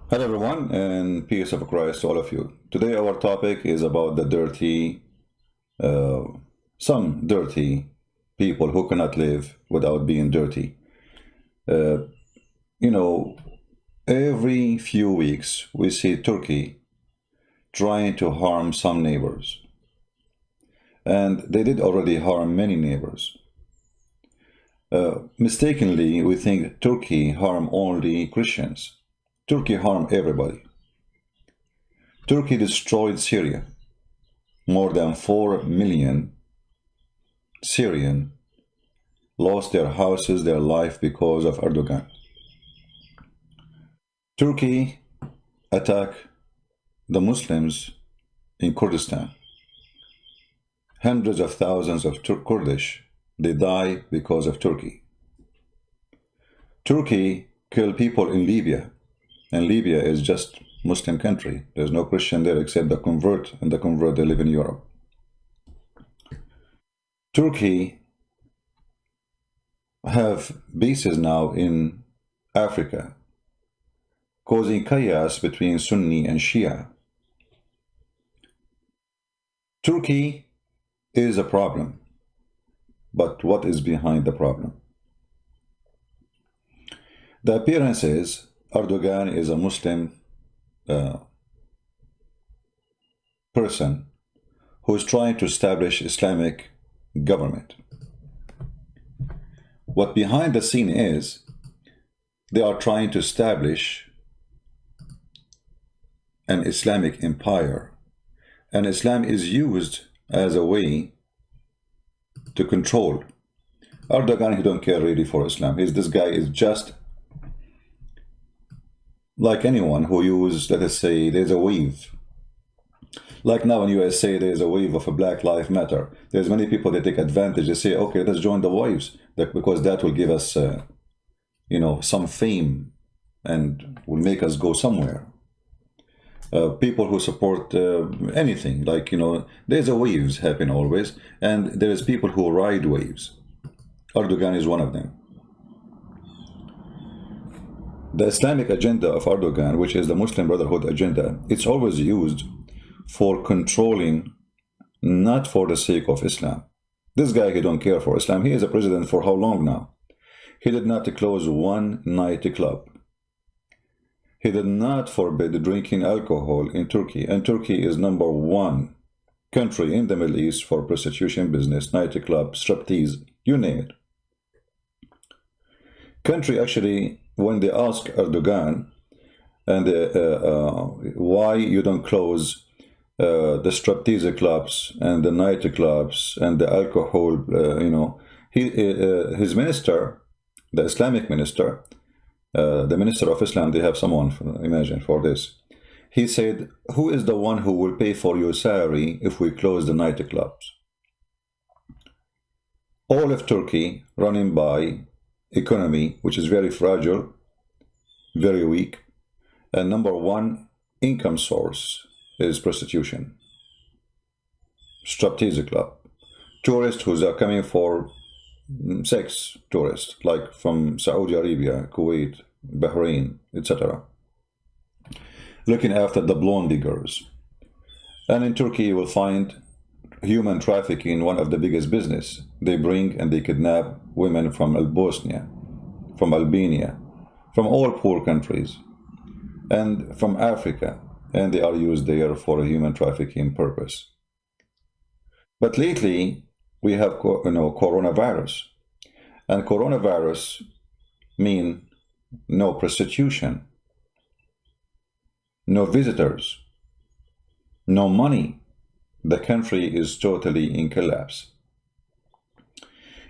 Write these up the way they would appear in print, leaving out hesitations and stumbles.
Hello everyone, and peace of Christ to all of you. Today our topic is about the some dirty people who cannot live without being dirty. Uh, you know, every few weeks we see Turkey trying to harm some neighbors. And they did already harm many neighbors. Mistakenly, we think Turkey harm only Christians. Turkey harmed everybody. Turkey destroyed Syria. More than 4 million Syrians lost their houses, their life because of Erdogan. Turkey attacked the Muslims in Kurdistan. Hundreds of thousands of Kurdish, they die because of Turkey. Turkey killed people in Libya. And Libya is just Muslim country. There's no Christian there except the convert, and the convert, they live in Europe. Turkey have bases now in Africa, causing chaos between Sunni and Shia. Turkey is a problem, but what is behind the problem? The appearance is Erdogan is a Muslim person who is trying to establish Islamic government. What behind the scene is, they are trying to establish an Islamic empire, and Islam is used as a way to control. Erdogan, he don't care really for Islam. This guy is just like anyone who use, let us say, there's a wave. Like now in USA, there's a wave of a Black Lives Matter. There's many people that take advantage. They say, okay, let's join the waves, because that will give us, some fame and will make us go somewhere. People who support anything, like, there's a waves happen always, and there's people who ride waves. Erdogan is one of them. The Islamic agenda of Erdogan, which is the Muslim Brotherhood agenda, it's always used for controlling, not for the sake of Islam. This guy, he don't care for Islam. He is a president for how long now? He did not close one nightclub. He did not forbid drinking alcohol in Turkey. And Turkey is #1 country in the Middle East for prostitution business, nightclub, striptease, you name it. Country actually, when they ask Erdogan, and why you don't close the striptease clubs and the nightclubs and the alcohol, his minister, the Islamic minister, the minister of Islam, they have someone, imagine, for this. He said, who is the one who will pay for your salary if we close the nightclubs? All of Turkey running by economy, which is very fragile, very weak, and #1 income source is prostitution, striptease club, tourists who are coming for sex, tourists like from Saudi Arabia, Kuwait, Bahrain, etc., looking after the blonde diggers. And in Turkey you will find human trafficking, one of the biggest business. They bring and they kidnap women from Bosnia, from Albania, from all poor countries, and from Africa, and they are used there for a human trafficking purpose. But lately we have coronavirus, and coronavirus mean no prostitution, no visitors, no money. The country is totally in collapse.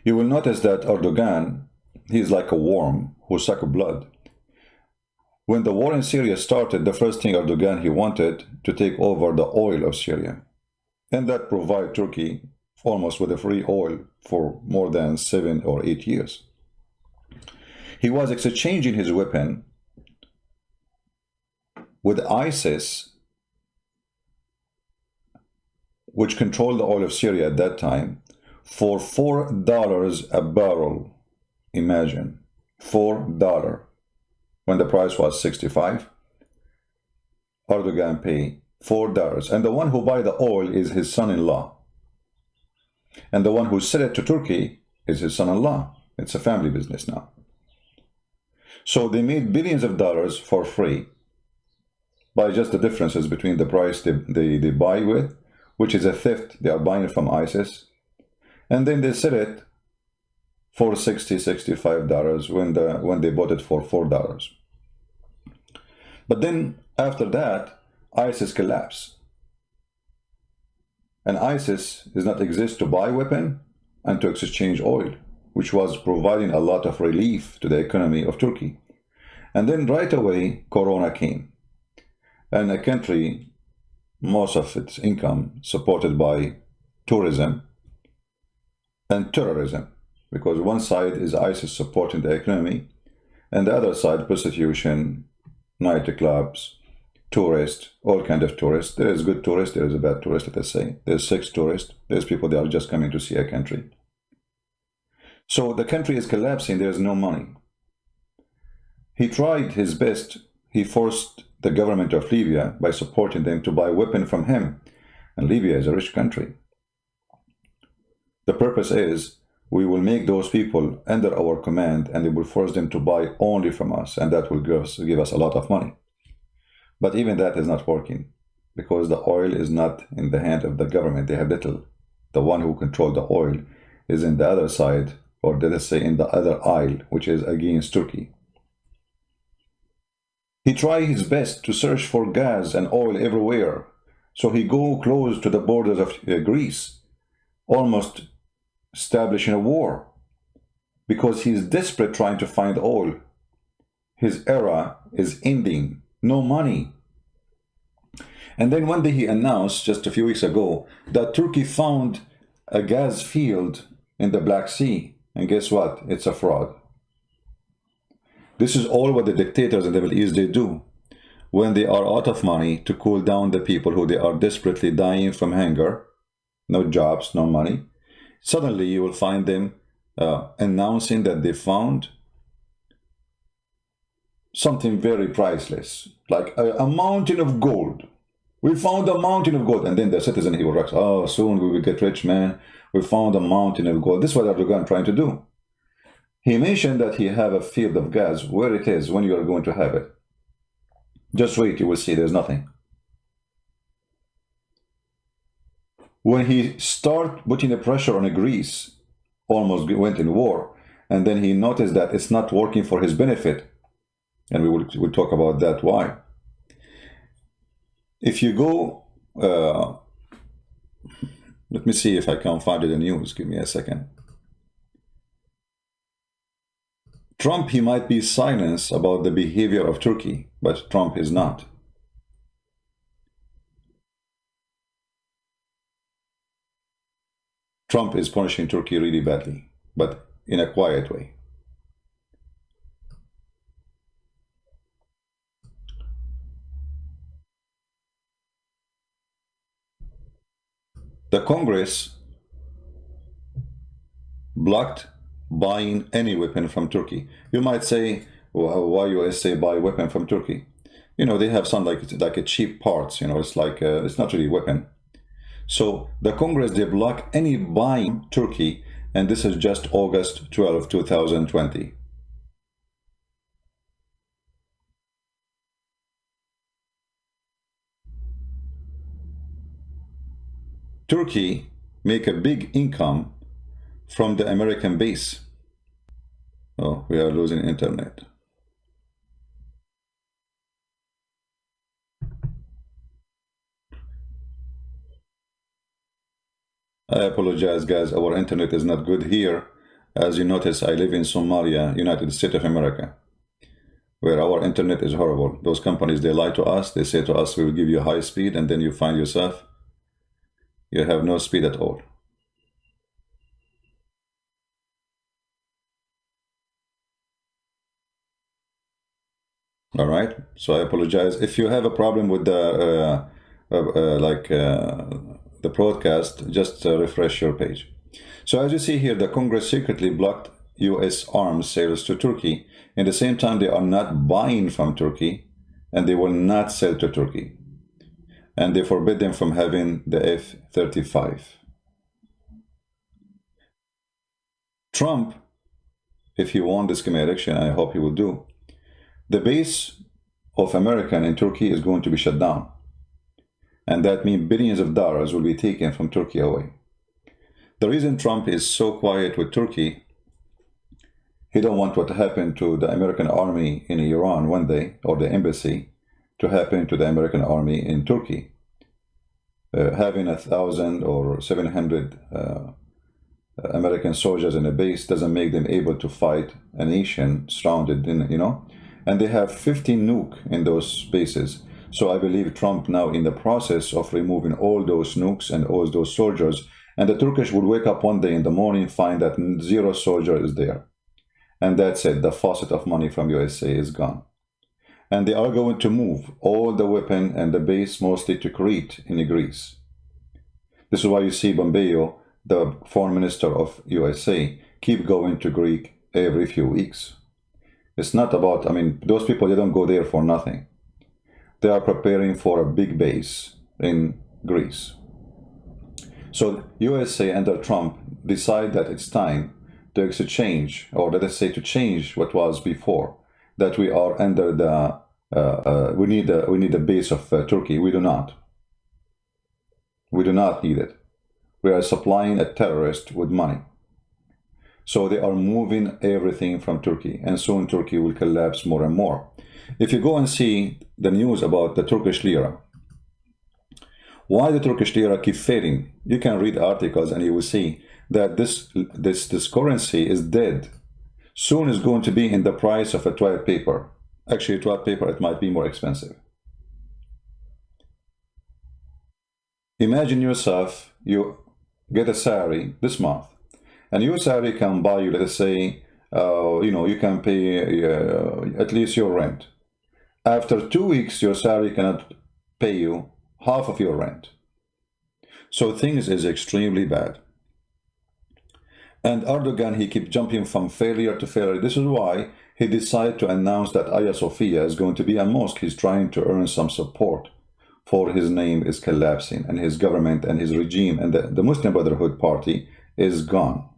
You will notice that Erdogan, he's like a worm who sucks blood. When the war in Syria started, the first thing Erdogan, he wanted to take over the oil of Syria. And that provided Turkey almost with a free oil for more than 7 or 8 years. He was exchanging his weapon with ISIS, which controlled the oil of Syria at that time, for $4 a barrel. Imagine, $4 when the price was 65. Erdogan pay $4. And the one who buy the oil is his son-in-law. And the one who sell it to Turkey is his son-in-law. It's a family business now. So they made billions of dollars for free by just the differences between the price they buy with, which is a theft. They are buying it from ISIS. And then they sell it for $60, $65 when they bought it for $4. But then after that, ISIS collapsed. And ISIS does not exist to buy weapon and to exchange oil, which was providing a lot of relief to the economy of Turkey. And then right away, Corona came. And a country, most of its income supported by tourism and terrorism, because one side is ISIS supporting the economy, and the other side prostitution, nightclubs, tourists, all kinds of tourists. There is good tourists, there is a bad tourist, let us say. There's sex tourists, there's people that are just coming to see a country. So the country is collapsing, there's no money. He tried his best. He forced the government of Libya by supporting them to buy weapons from him. And Libya is a rich country. The purpose is we will make those people under our command and they will force them to buy only from us, and that will give us a lot of money. But even that is not working because the oil is not in the hand of the government. They have little. The one who controls the oil is in the other side, or let us say in the other aisle, which is against Turkey. He tried his best to search for gas and oil everywhere. So he go close to the borders of Greece, almost establishing a war, because he's desperate trying to find oil. His era is ending. No money. And then one day he announced, just a few weeks ago, that Turkey found a gas field in the Black Sea. And guess what? It's a fraud. This is all what the dictators in the Middle East, they do. When they are out of money to cool down the people who they are desperately dying from hunger, no jobs, no money, suddenly you will find them announcing that they found something very priceless, like a mountain of gold. We found a mountain of gold. And then the citizen, he will write, oh, soon we will get rich, man. We found a mountain of gold. This is what Erdogan trying to do. He mentioned that he have a field of gas. Where it is, when you are going to have it. Just wait, you will see there's nothing. When he start putting the pressure on Greece, almost went in war, and then he noticed that it's not working for his benefit. And we'll talk about that, why. If you go, let me see if I can find it in the news. Give me a second. Trump, he might be silenced about the behavior of Turkey, but Trump is not. Trump is punishing Turkey really badly, but in a quiet way. The Congress blocked buying any weapon from Turkey. You might say, well, why USA buy weapon from Turkey? You know, they have some like a cheap parts, you know, it's like, it's not really weapon. So the Congress, they block any buying Turkey, and this is just August 12, 2020. Turkey make a big income from the American base. Oh, we are losing internet. I apologize, guys. Our internet is not good here. As you notice, I live in Somalia, United States of America, where our internet is horrible. Those companies, they lie to us. They say to us, we will give you high speed, and then you find yourself, you have no speed at all. All right, so I apologize. If you have a problem with the the broadcast, just refresh your page. So as you see here, the Congress secretly blocked US arms sales to Turkey. At the same time, they are not buying from Turkey. and they will not sell to Turkey. And they forbid them from having the F-35. Trump, if he won this coming election, I hope he will do, the base of American in Turkey is going to be shut down. And that means billions of dollars will be taken from Turkey away. The reason Trump is so quiet with Turkey, he don't want what happened to the American army in Iran one day, or the embassy, to happen to the American army in Turkey. Having 1,000 or 700 American soldiers in a base doesn't make them able to fight a nation surrounded in, and they have 15 nukes in those bases. So I believe Trump now in the process of removing all those nukes and all those soldiers, and the Turkish would wake up one day in the morning, find that 0 soldier is there. And that's it, the faucet of money from USA is gone. And they are going to move all the weapon and the base mostly to Crete in Greece. This is why you see Pompeo, the foreign minister of USA, keep going to Greek every few weeks. It's not about, those people, they don't go there for nothing. They are preparing for a big base in Greece. So USA under Trump decide that it's time to exchange, or let us say to change what was before, that we are under the, we need the base of Turkey. We do not. We do not need it. We are supplying a terrorist with money. So they are moving everything from Turkey, and soon Turkey will collapse more and more. If you go and see the news about the Turkish lira, why the Turkish lira keep fading, you can read articles and you will see that this currency is dead. Soon is going to be in the price of a toilet paper. Actually, toilet paper, it might be more expensive. Imagine yourself, you get a salary this month, and your salary can buy you, let us say, you can pay at least your rent. After 2 weeks, your salary cannot pay you half of your rent. So things is extremely bad. And Erdogan, he keeps jumping from failure to failure. This is why he decided to announce that Hagia Sophia is going to be a mosque. He's trying to earn some support, for his name is collapsing, and his government and his regime and the Muslim Brotherhood Party is gone.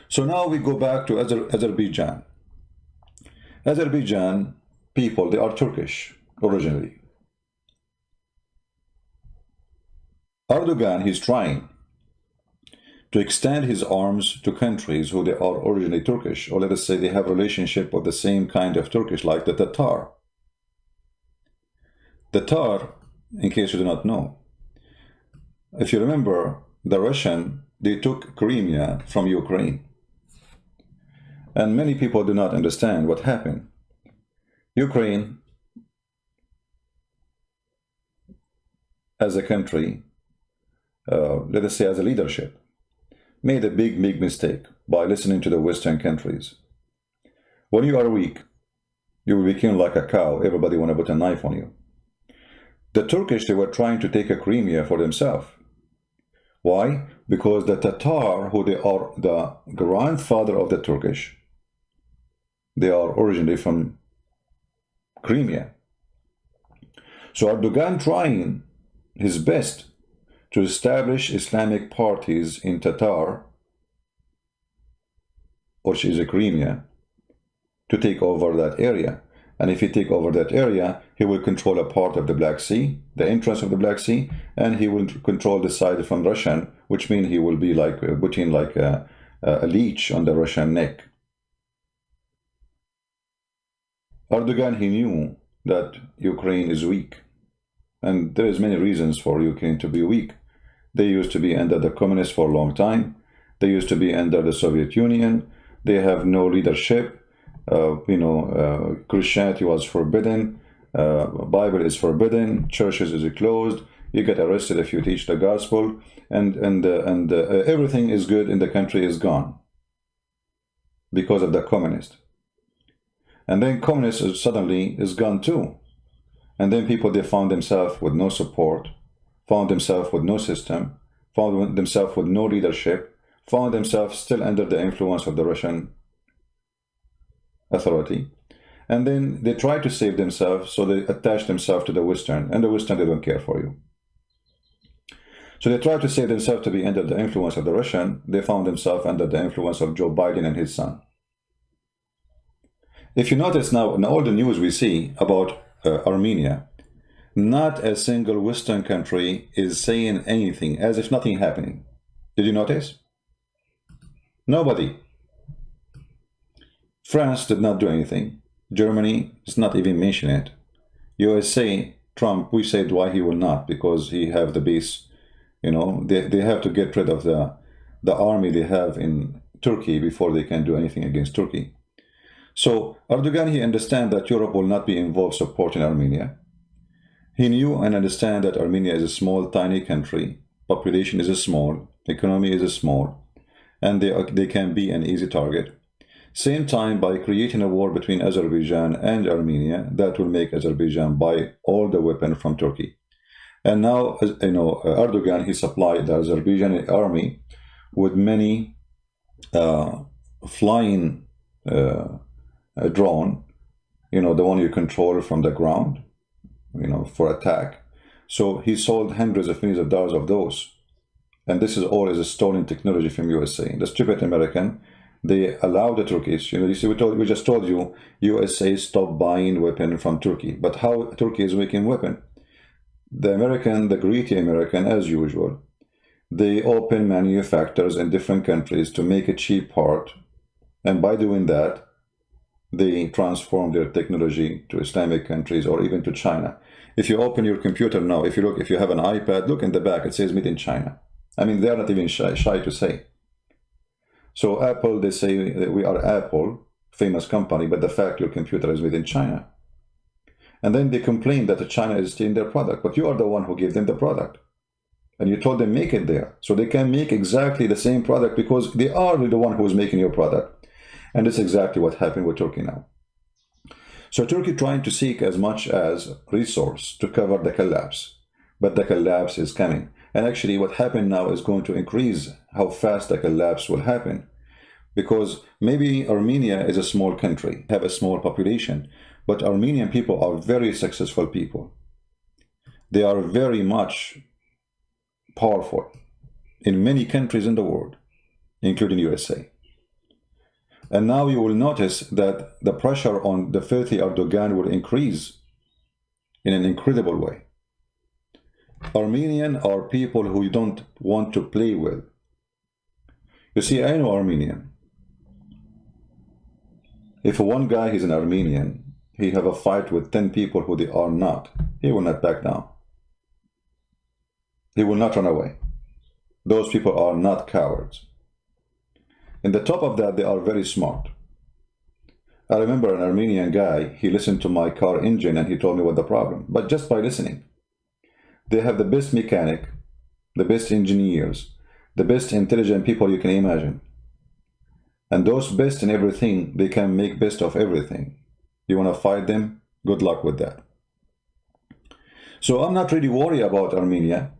So now we go back to Azerbaijan. Azerbaijan people, they are Turkish originally. Erdogan, he's trying to extend his arms to countries who they are originally Turkish, or let us say they have a relationship of the same kind of Turkish, like the Tatar. The Tatar, in case you do not know, if you remember, the Russian, they took Crimea from Ukraine. And many people do not understand what happened. Ukraine, as a country, let us say as a leadership, made a big mistake by listening to the Western countries. When you are weak, you will become like a cow. Everybody want to put a knife on you. The Turkish, they were trying to take a Crimea for themselves. Why? Because the Tatar, who they are the grandfather of the Turkish, they are originally from Crimea. So Erdogan trying his best to establish Islamic parties in Tatar, which is a Crimea, to take over that area. And if he take over that area, he will control a part of the Black Sea, the entrance of the Black Sea, and he will control the side from Russian, which means he will be like putting like a leech on the Russian neck. Erdogan, he knew that Ukraine is weak, and there is many reasons for Ukraine to be weak. They used to be under the communists for a long time. They used to be under the Soviet Union. They have no leadership. Christianity was forbidden. Bible is forbidden. Churches is closed. You get arrested if you teach the gospel, and everything is good in the country is gone because of the communist. And then communists suddenly is gone too. And then people, they found themselves with no support, found themselves with no system, found themselves with no leadership, found themselves still under the influence of the Russian authority. And then they try to save themselves, so they attach themselves to the Western, and the Western, they don't care for you. So they try to save themselves to be under the influence of the Russian. They found themselves under the influence of Joe Biden and his son. If you notice now, in all the news we see about Armenia, not a single Western country is saying anything, as if nothing happening. Did you notice? Nobody. France did not do anything. Germany is not even mentioning it. USA, Trump, we said why he will not, because he have the base. You know, they have to get rid of the army they have in Turkey before they can do anything against Turkey. So Erdogan, he understands that Europe will not be involved supporting Armenia. He knew and understand that Armenia is a small, tiny country. Population is a small, economy is a small, and they can be an easy target. Same time, by creating a war between Azerbaijan and Armenia, that will make Azerbaijan buy all the weapons from Turkey. And now, you know, Erdogan, he supplied the Azerbaijani army with many flying drone, you know, the one you control from the ground, you know, for attack. So he sold hundreds of millions of dollars of those. And this is all is a stolen technology from USA. The stupid American, they allow the Turkish, you know, you see, we just told you, USA stopped buying weapons from Turkey. But how Turkey is making weapon? The American, the greedy American, as usual, they open manufacturers in different countries to make a cheap part. And by doing that, they transform their technology to Islamic countries or even to China. If you open your computer now, if you have an iPad, look in the back, it says made in China. I mean, they're not even shy to say. So Apple, they say that we are Apple, famous company, but the fact your computer is made in China. And then they complain that China is stealing their product, but you are the one who gave them the product. And you told them make it there. So they can make exactly the same product because they are the one who is making your product. And that's exactly what happened with Turkey now. So Turkey trying to seek as much as resource to cover the collapse, but the collapse is coming. And actually what happened now is going to increase how fast the collapse will happen. Because maybe Armenia is a small country, have a small population, but Armenian people are very successful people. They are very much powerful in many countries in the world, including USA. And now you will notice that the pressure on the filthy Erdogan will increase in an incredible way. Armenian are people who you don't want to play with. You see, I know Armenian. If one guy is an Armenian, he have a fight with 10 people who they are not, he will not back down. He will not run away. Those people are not cowards. And the top of that, they are very smart. I remember an Armenian guy, he listened to my car engine and he told me what the problem, but just by listening. They have the best mechanic, the best engineers, the best intelligent people you can imagine. And those best in everything, they can make best of everything. You want to fight them? Good luck with that. So I'm not really worried about Armenia,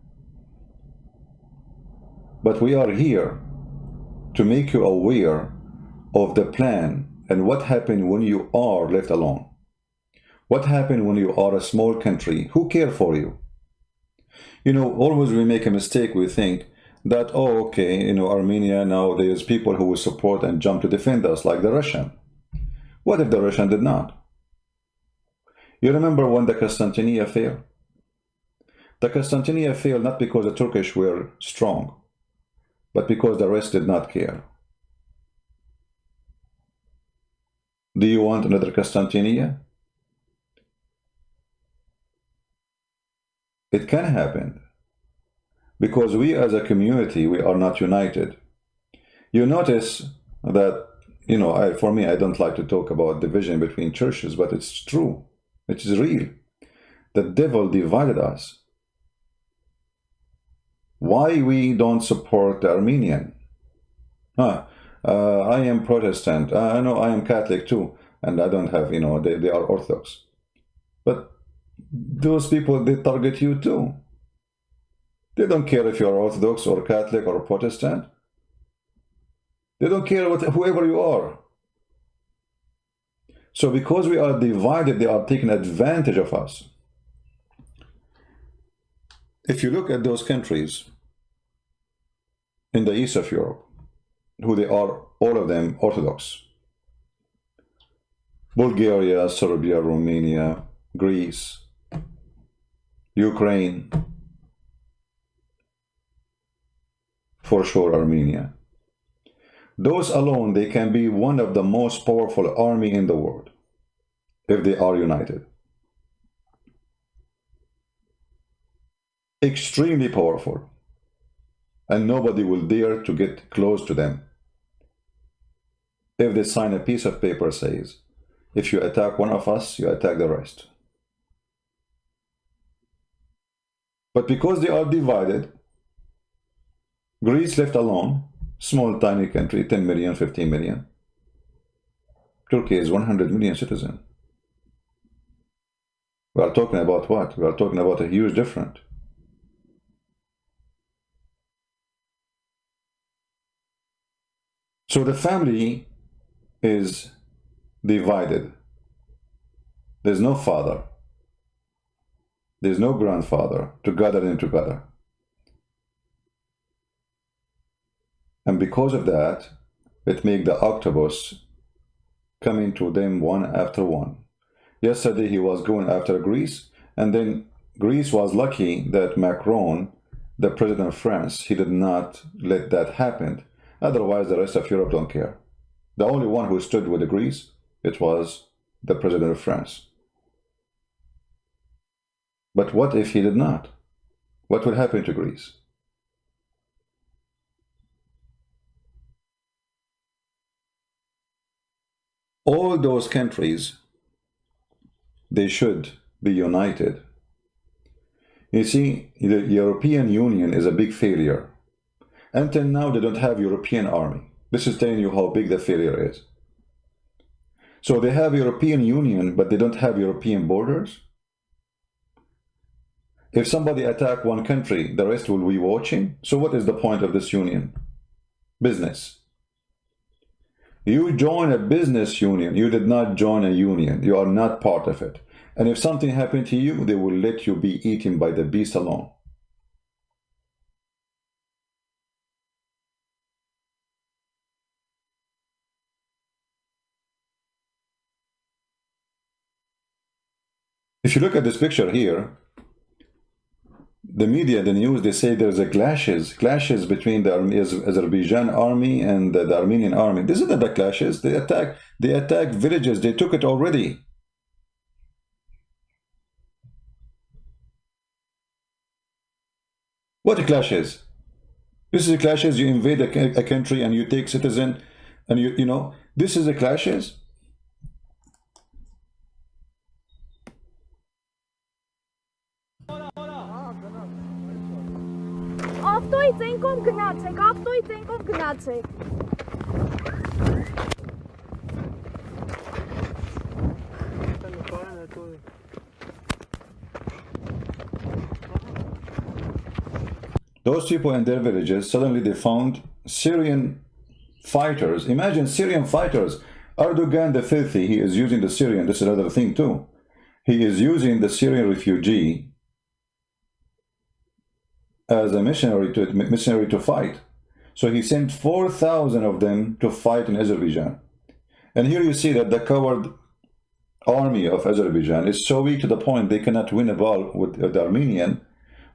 but we are here to make you aware of the plan and what happened when you are left alone. What happened when you are a small country? Who cares for you? You know, always we make a mistake, we think that, oh, okay, you know, Armenia, now there's people who will support and jump to defend us, like the Russian. What if the Russian did not? You remember when the Constantinia failed? The Constantinia failed not because the Turkish were strong, but because the rest did not care. Do you want another Constantinia? It can happen. Because we as a community, we are not united. You notice that, you know, for me, I don't like to talk about division between churches, but it's true. It is real. The devil divided us. Why we don't support the Armenian? I am Protestant. I know I am Catholic too. And I don't have, you know, they are Orthodox. But those people, they target you too. They don't care if you're Orthodox or Catholic or Protestant. They don't care whoever you are. So because we are divided, they are taking advantage of us. If you look at those countries in the east of Europe, who they are, all of them Orthodox. Bulgaria, Serbia, Romania, Greece, Ukraine, for sure Armenia. Those alone, they can be one of the most powerful army in the world if they are united. Extremely powerful. And nobody will dare to get close to them. If they sign a piece of paper says, if you attack one of us, you attack the rest. But because they are divided, Greece left alone, small tiny country, 10 million, 15 million. Turkey is 100 million citizens. We are talking about what? We are talking about a huge difference. So the family is divided. There's no father. There's no grandfather to gather them together. And because of that, it makes the octopus coming to them one after one. Yesterday he was going after Greece, and then Greece was lucky that Macron, the president of France, he did not let that happen. Otherwise, the rest of Europe don't care. The only one who stood with Greece, it was the president of France. But what if he did not? What would happen to Greece? All those countries, they should be united. You see, the European Union is a big failure. Until now, they don't have European army. This is telling you how big the failure is. So they have European Union, but they don't have European borders. If somebody attack one country, the rest will be watching. So what is the point of this union? Business. You join a business union. You did not join a union. You are not part of it. And if something happened to you, they will let you be eaten by the beast alone. If you look at this picture here, the media, the news, they say there's a clashes between the Azerbaijan army and the Armenian army. This isn't the clashes. They attack villages. They took it already. What clashes? This is a clashes. You invade a country and you take citizen, and you know this is a clashes. Ավտոյի ծենկով գնացեք, ավտոյի ծենկով գնացեք։ Those people in their villages, suddenly they found Syrian fighters. Imagine Syrian fighters. Erdogan the filthy, he is using the Syrian, this is another thing too. He is using the Syrian refugee as a missionary to fight. So he sent 4,000 of them to fight in Azerbaijan. And here you see that the coward army of Azerbaijan is so weak to the point they cannot win a ball with the Armenian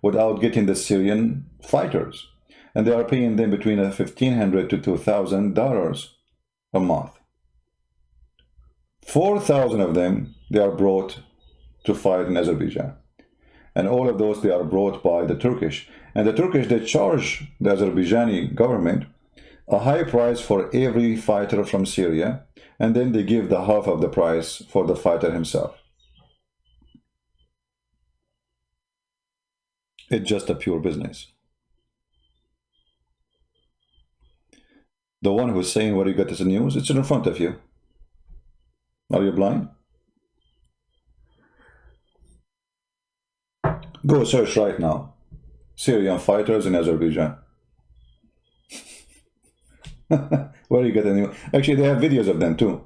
without getting the Syrian fighters. And they are paying them between $1,500 to $2,000 a month. 4,000 of them, they are brought to fight in Azerbaijan. And all of those, they are brought by the Turkish. And the Turkish, they charge the Azerbaijani government a high price for every fighter from Syria, and then they give the half of the price for the fighter himself. It's just a pure business. The one who's saying where you got this news, it's in front of you. Are you blind? Go search right now. Syrian fighters in Azerbaijan. Where you get the news? Actually, they have videos of them too.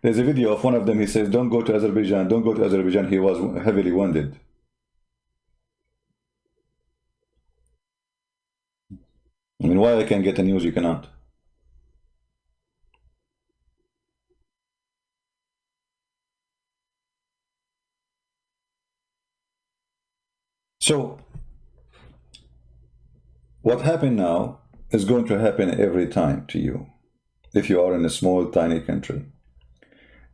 There's a video of one of them. He says, don't go to Azerbaijan, don't go to Azerbaijan. He was heavily wounded. I mean, why I can get the news, you cannot? So, what happened now is going to happen every time to you if you are in a small, tiny country.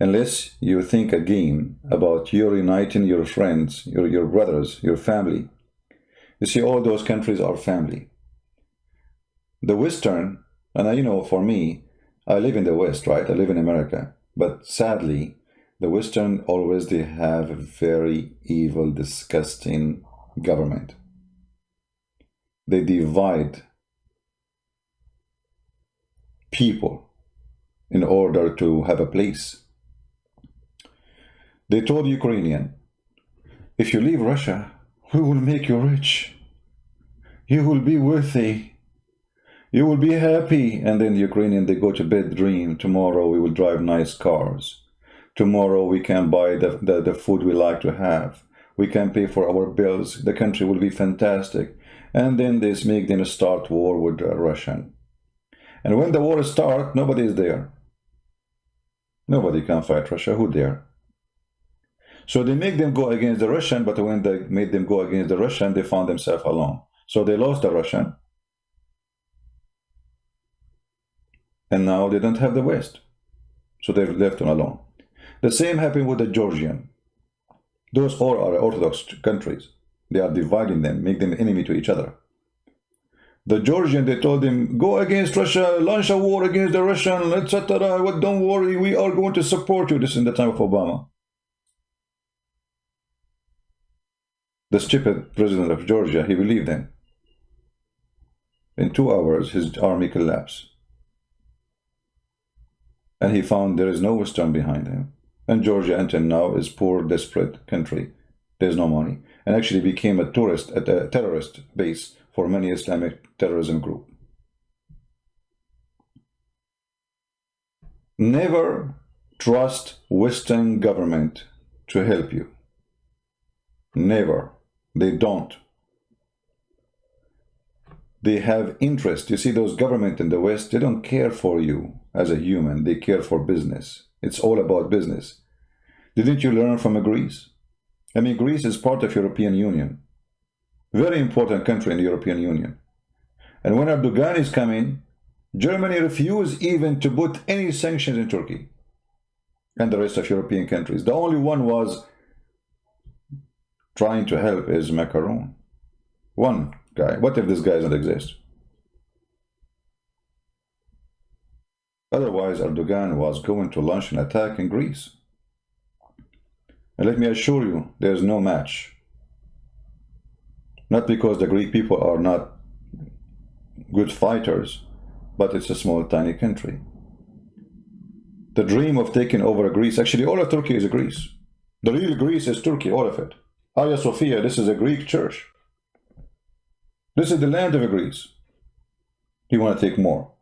Unless you think again about you uniting your friends, your brothers, your family. You see, all those countries are family. The Western, and you know, for me, I live in the West, right? I live in America. But sadly, the Western always, they have a very evil, disgusting government. They divide people in order to have a place. They told Ukrainian, if you leave Russia, we will make you rich. You will be worthy. You will be happy. And then the Ukrainian, they go to bed, dream, tomorrow we will drive nice cars. Tomorrow we can buy the food we like to have. We can pay for our bills. The country will be fantastic. And then this make them start war with Russian. And when the war starts, nobody is there. Nobody can fight Russia. Who dare? So they make them go against the Russian, but when they made them go against the Russian, they found themselves alone. So they lost the Russian. And now they don't have the West. So they're left alone. The same happened with the Georgian. Those all are Orthodox countries. They are dividing them, make them enemy to each other. The Georgian, they told them, go against Russia, launch a war against the Russian, etc. Don't worry, we are going to support you. This is in the time of Obama. The stupid president of Georgia, he believed them. In 2 hours, his army collapsed. And he found there is no Western behind him. And Georgia, until now, is poor, desperate country. There's no money. And actually became a terrorist base for many Islamic terrorism group. Never trust Western government to help you. Never. They don't. They have interest. You see, those government in the West, they don't care for you as a human. They care for business. It's all about business. Didn't you learn from Greece? I mean, Greece is part of European Union. Very important country in the European Union. And when Erdogan is coming, Germany refused even to put any sanctions in Turkey and the rest of European countries. The only one was trying to help is Macron. One guy. What if this guy doesn't exist? Otherwise, Erdogan was going to launch an attack in Greece. And let me assure you, there's no match. Not because the Greek people are not good fighters, but it's a small, tiny country. The dream of taking over Greece, actually all of Turkey is Greece. The real Greece is Turkey, all of it. Hagia Sophia, this is a Greek church. This is the land of Greece. He want to take more.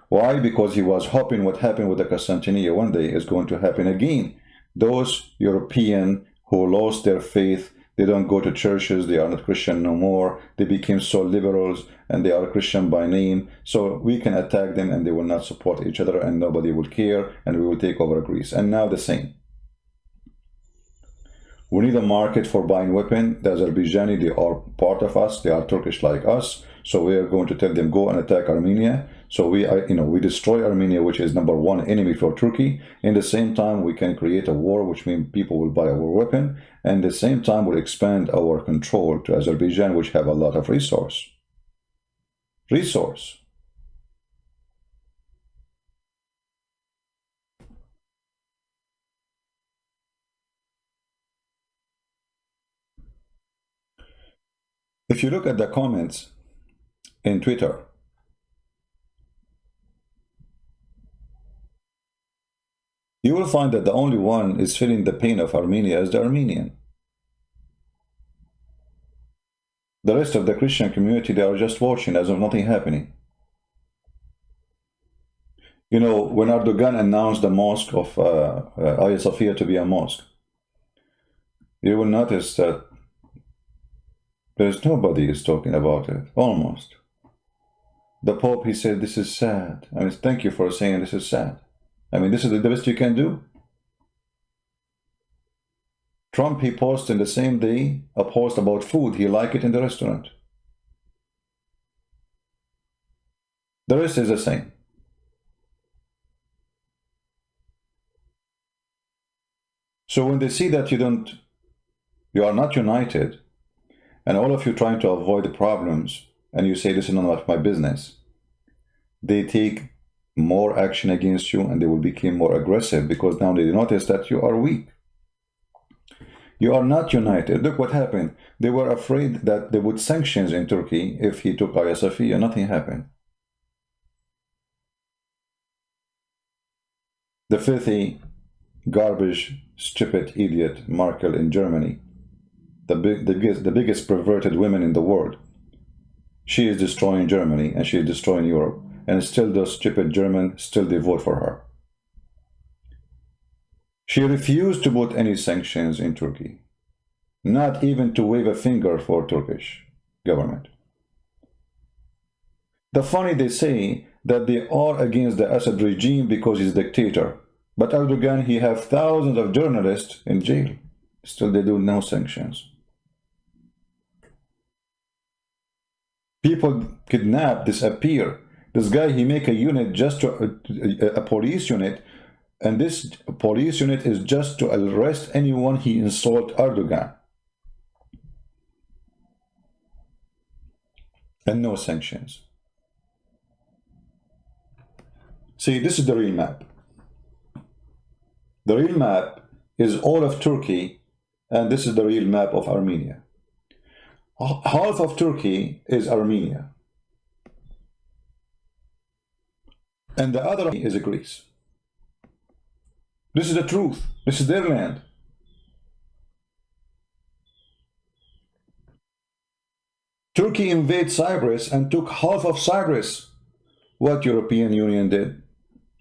Why? Because he was hoping what happened with the Constantinia one day is going to happen again. Those European who lost their faith, they don't go to churches, they are not Christian no more, they became so liberals and they are Christian by name. So we can attack them and they will not support each other and nobody will care and we will take over Greece. And now the same. We need a market for buying weapons. The Azerbaijani, they are part of us. They are Turkish like us. So we are going to tell them, go and attack Armenia. So we destroy Armenia, which is #1 enemy for Turkey. In the same time, we can create a war, which means people will buy our weapon. And at the same time, we'll expand our control to Azerbaijan, which have a lot of resource. If you look at the comments in Twitter, you will find that the only one is feeling the pain of Armenia is the Armenian. The rest of the Christian community, they are just watching as if nothing happening. You know, when Erdogan announced the mosque of Hagia Sophia to be a mosque, you will notice that there's nobody is talking about it, almost. The Pope, he said, this is sad. I mean, thank you for saying this is sad. I mean, this is the best you can do. Trump, he posted in the same day a post about food. He liked it in the restaurant. The rest is the same. So when they see that you are not united, and all of you trying to avoid the problems, and you say this is none of my business, they take more action against you, and they will become more aggressive, because now they notice that you are weak. You are not united. Look what happened. They were afraid that they would sanctions in Turkey if he took Hagia Sophia. Nothing happened. The filthy, garbage, stupid idiot Merkel in Germany, the biggest perverted women in the world, she is destroying Germany and she is destroying Europe, and still those stupid Germans still they vote for her. She refused to put any sanctions in Turkey, not even to wave a finger for Turkish government. The funny, they say that they are against the Assad regime because he's a dictator, but Erdogan, he have thousands of journalists in jail. Still they do no sanctions. People kidnap, disappear. This guy, he make a unit just to a police unit, and this police unit is just to arrest anyone he insult Erdogan. And no sanctions. See, this is the real map. The real map is all of Turkey, and this is the real map of Armenia. Half of Turkey is Armenia, and the other is Greece. This is the truth. This is their land. Turkey invaded Cyprus and took half of Cyprus. What European Union did?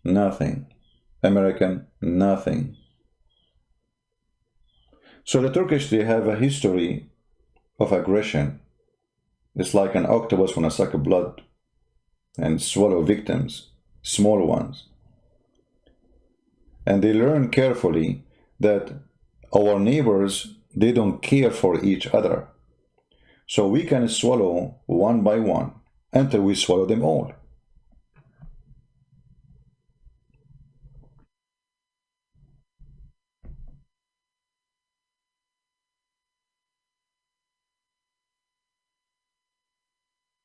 Nothing. American, nothing. So the Turkish, they have a history of aggression. It's like an octopus when it sucks blood and swallow victims, small ones. And they learn carefully that our neighbors, they don't care for each other. So we can swallow one by one until we swallow them all.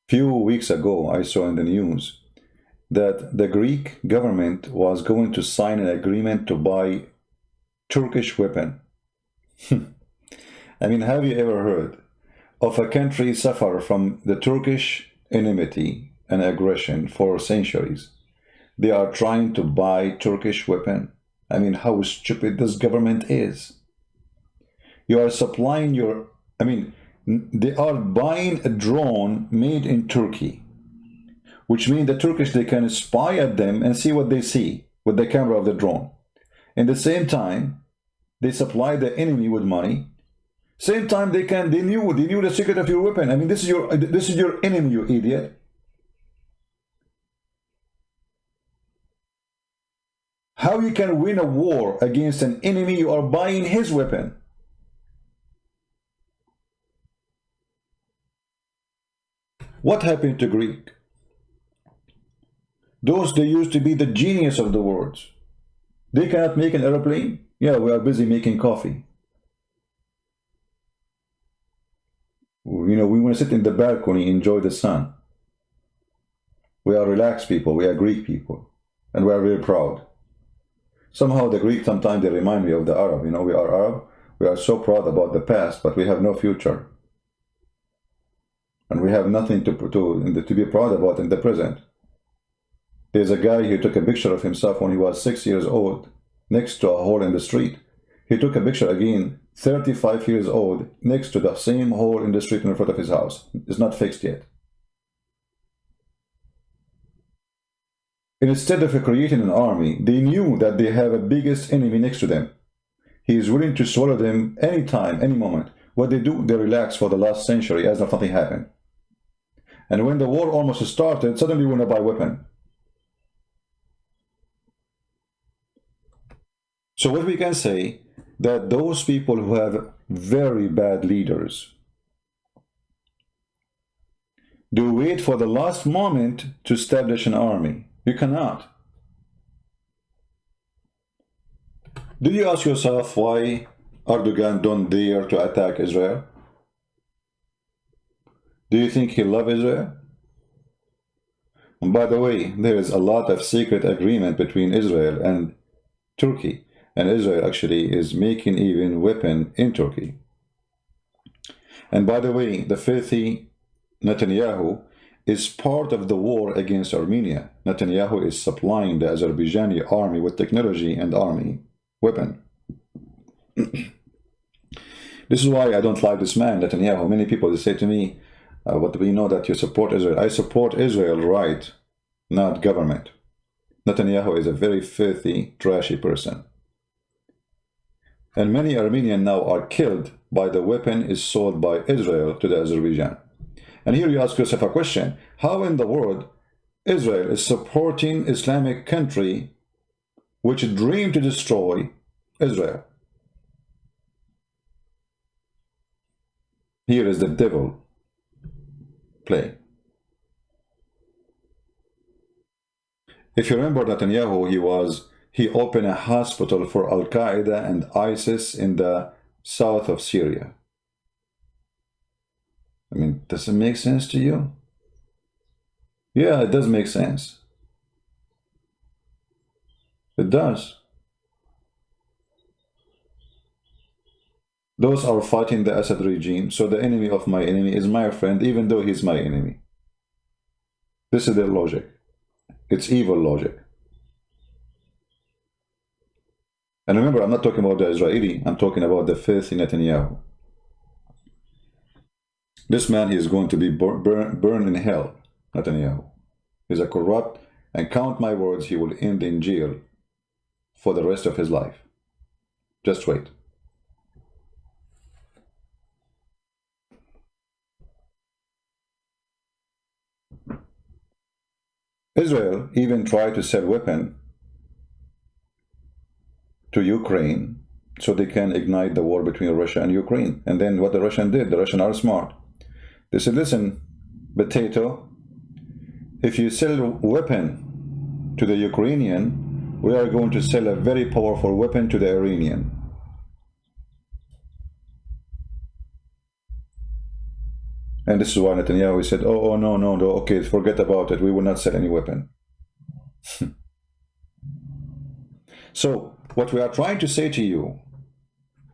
Few weeks ago, I saw in the news that the Greek government was going to sign an agreement to buy Turkish weapon. I mean, have you ever heard of a country suffer from the Turkish enmity and aggression for centuries? They are trying to buy Turkish weapon. I mean, how stupid this government is. You are supplying your, I mean, they are buying a drone made in Turkey, which means the Turkish, they can spy at them and see what they see with the camera of the drone. In the same time, they supply the enemy with money. Same time, they knew the secret of your weapon. I mean, this is your enemy, you idiot. How you can win a war against an enemy? You are buying his weapon. What happened to Greek? Those, they used to be the genius of the world. They cannot make an airplane. Yeah, we are busy making coffee. You know, we want to sit in the balcony, enjoy the sun. We are relaxed people. We are Greek people. And we are very proud. Somehow the Greek, sometimes they remind me of the Arab. You know, we are Arab. We are so proud about the past, but we have no future. And we have nothing to be proud about in the present. There's a guy who took a picture of himself when he was 6 years old next to a hole in the street. He took a picture again, 35 years old, next to the same hole in the street in front of his house. It's not fixed yet. Instead of creating an army, they knew that they have a biggest enemy next to them. He is willing to swallow them anytime, any moment. What they do, they relax for the last century as if nothing happened. And when the war almost started, suddenly we want to buy weapon. So what we can say, that those people who have very bad leaders, they wait for the last moment to establish an army. You cannot. Did you ask yourself why Erdogan don't dare to attack Israel? Do you think he loves Israel? And by the way, there is a lot of secret agreement between Israel and Turkey, and Israel actually is making even weapon in Turkey. And by the way, the filthy Netanyahu is part of the war against Armenia. Netanyahu is supplying the Azerbaijani army with technology and army weapon. This is why I don't like this man, Netanyahu. Many people, they say to me, but we know that you support Israel. I support Israel, right, not government. Netanyahu is a very filthy, trashy person. And many Armenians now are killed by the weapon is sold by Israel to the Azerbaijan. And here you ask yourself a question, how in the world Israel is supporting Islamic country which dream to destroy Israel? Here is the devil play. If you remember Netanyahu, he opened a hospital for Al-Qaeda and ISIS in the south of Syria. I mean, does it make sense to you? Yeah, it does make sense. It does. Those are fighting the Assad regime, so the enemy of my enemy is my friend, even though he's my enemy. This is their logic. It's evil logic. And remember, I'm not talking about the Israeli, I'm talking about the filthy Netanyahu. This man, he is going to be burned in hell, Netanyahu. He's a corrupt, and count my words, he will end in jail for the rest of his life. Just wait. Israel even tried to sell weapons to Ukraine so they can ignite the war between Russia and Ukraine. And then what the Russians did, the Russians are smart. They said, listen, potato, if you sell a weapon to the Ukrainian, we are going to sell a very powerful weapon to the Iranian. And this is why Netanyahu said, oh, no, okay, forget about it. We will not sell any weapon. So, what we are trying to say to you,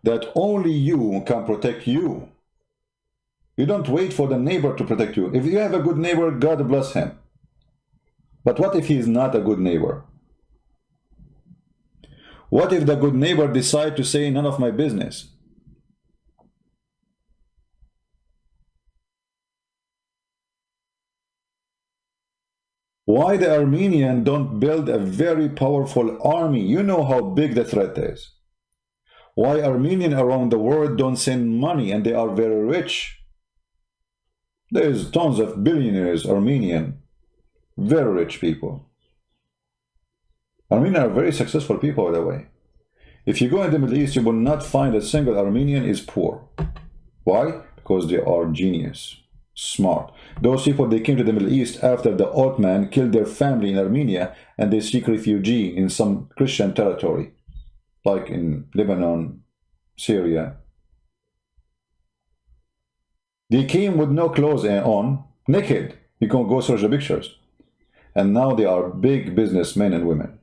that only you can protect you. You don't wait for the neighbor to protect you. If you have a good neighbor, God bless him. But what if he is not a good neighbor? What if the good neighbor decides to say, none of my business? Why the Armenians don't build a very powerful army? You know how big the threat is. Why Armenians around the world don't send money, and they are very rich? There's tons of billionaires, Armenian, very rich people. Armenians are very successful people, by the way. If you go in the Middle East, you will not find a single Armenian is poor. Why? Because they are genius, smart. Those people, they came to the Middle East after the Ottoman killed their family in Armenia, and they seek refuge in some Christian territory, like in Lebanon, Syria. They came with no clothes on, naked. You can go search the pictures. And now they are big businessmen and women.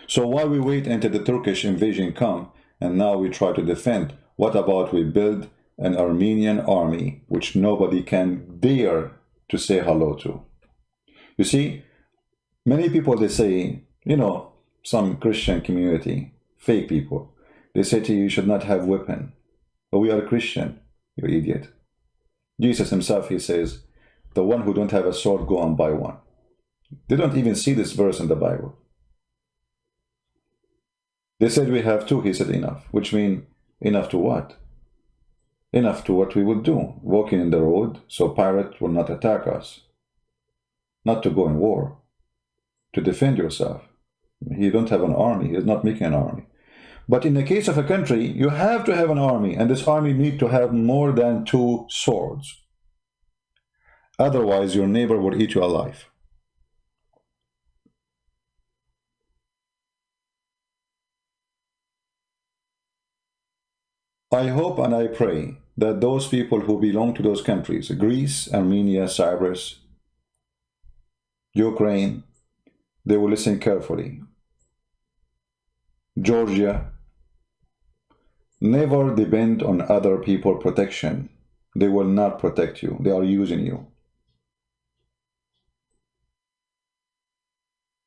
So why we wait until the Turkish invasion come, and now we try to defend? What about we build an Armenian army which nobody can dare to say hello to? You see, many people, they say, you know, some Christian community, fake people, they say to you, you should not have weapon. But we are Christian. You idiot. Jesus himself, he says, the one who don't have a sword, go and buy one. They don't even see this verse in the Bible. They said we have two. He said enough, which means enough to what? Enough to what we would do, walking in the road so pirates will not attack us. Not to go in war, to defend yourself. You don't have an army. He's not making an army. But in the case of a country, you have to have an army, and this army needs to have more than 2 swords. Otherwise, your neighbor will eat you alive. I hope and I pray that those people who belong to those countries, Greece, Armenia, Cyprus, Ukraine, they will listen carefully. Georgia, never depend on other people's protection. They will not protect you. They are using you.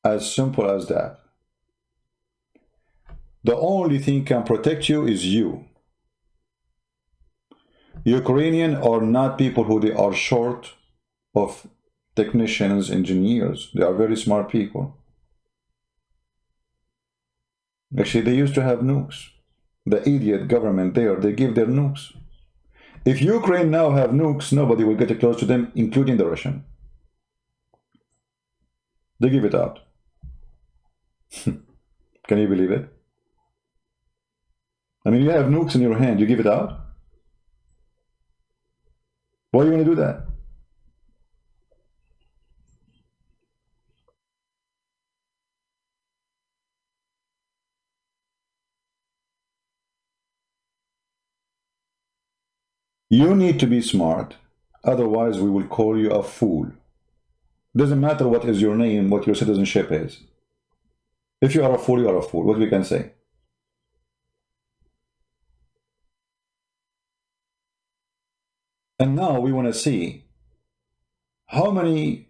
As simple as that. The only thing can protect you is you. Ukrainians are not people who they are short of technicians, engineers. They are very smart people. Actually, they used to have nukes. The idiot government there, they give their nukes. If Ukraine now have nukes, nobody will get close to them, including the Russian. They give it out. Can you believe it? I mean, you have nukes in your hand, you give it out? Why are you going to do that? You need to be smart, otherwise we will call you a fool. Doesn't matter what is your name, what your citizenship is. If you are a fool, you are a fool. What we can say? And now we want to see how many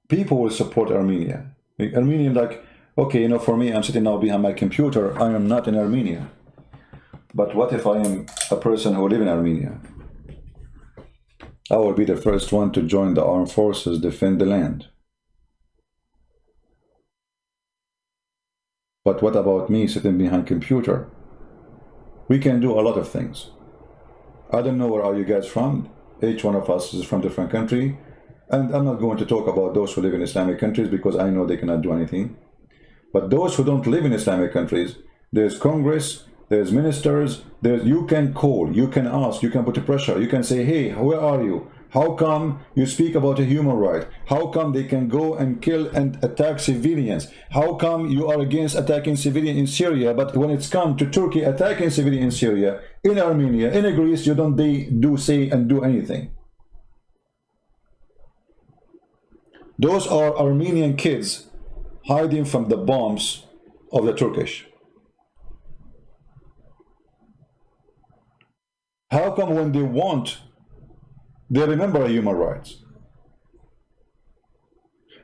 people will support Armenia. Armenian, like, okay, you know, for me, I'm sitting now behind my computer. I am not in Armenia. But what if I am a person who live in Armenia? I will be the first one to join the armed forces, defend the land. But what about me sitting behind computer? We can do a lot of things. I don't know where are you guys from. Each one of us is from different country. And I'm not going to talk about those who live in Islamic countries because I know they cannot do anything. But those who don't live in Islamic countries, there's Congress, there's ministers, you can call, you can ask, you can put pressure, you can say, hey, where are you? How come you speak about a human right? How come they can go and kill and attack civilians? How come you are against attacking civilians in Syria, but when it's come to Turkey attacking civilians in Syria, in Armenia, in Greece, you don't say and do anything? Those are Armenian kids hiding from the bombs of the Turkish. How come when they want, they remember human rights?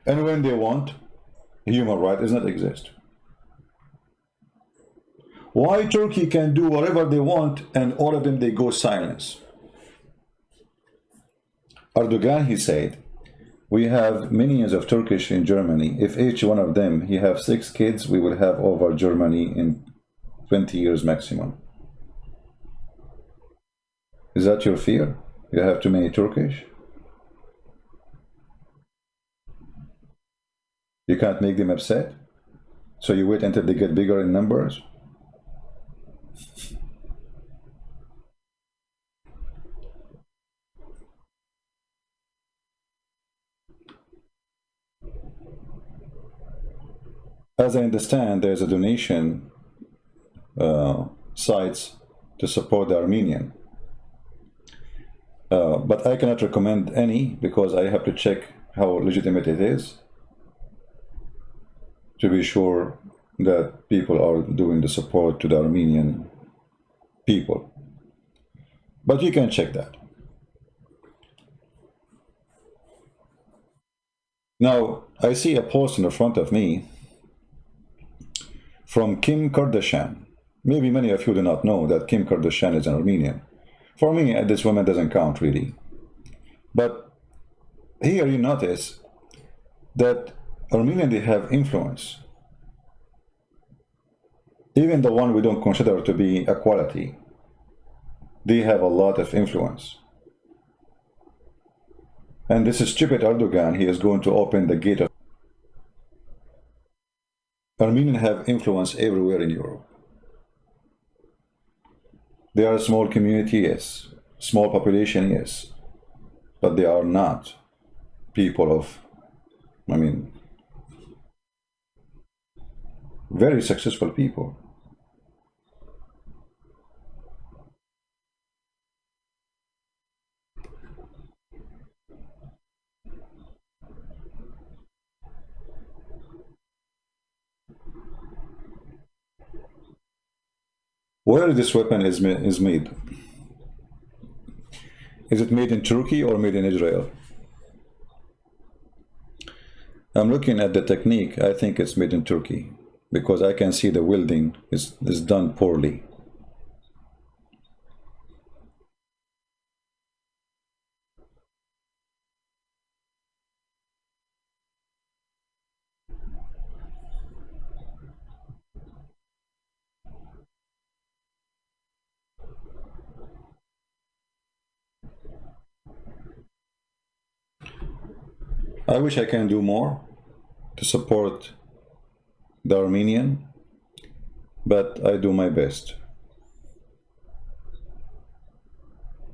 And when they want, human right does not exist. Why Turkey can do whatever they want and all of them they go silence? Erdogan, he said, we have millions of Turkish in Germany. If each one of them, he have 6 kids, we will have over Germany in 20 years maximum. Is that your fear? You have too many Turkish? You can't make them upset? So you wait until they get bigger in numbers? As I understand, there's a donation sites to support the Armenian. But I cannot recommend any because I have to check how legitimate it is to be sure that people are doing the support to the Armenian people. But you can check that. Now, I see a post in the front of me from Kim Kardashian. Maybe many of you do not know that Kim Kardashian is an Armenian. For me, this woman doesn't count really. But here you notice that Armenian, they have influence. Even the one we don't consider to be a quality, they have a lot of influence. And this stupid Erdogan, he is going to open the gate of... Armenians have influence everywhere in Europe. They are a small community, yes. Small population, yes. But they are not people of, I mean, very successful people. Where this weapon is made? Is it made in Turkey or made in Israel? I'm looking at the technique. I think it's made in Turkey because I can see the welding is done poorly. I wish I can do more to support the Armenian, but I do my best.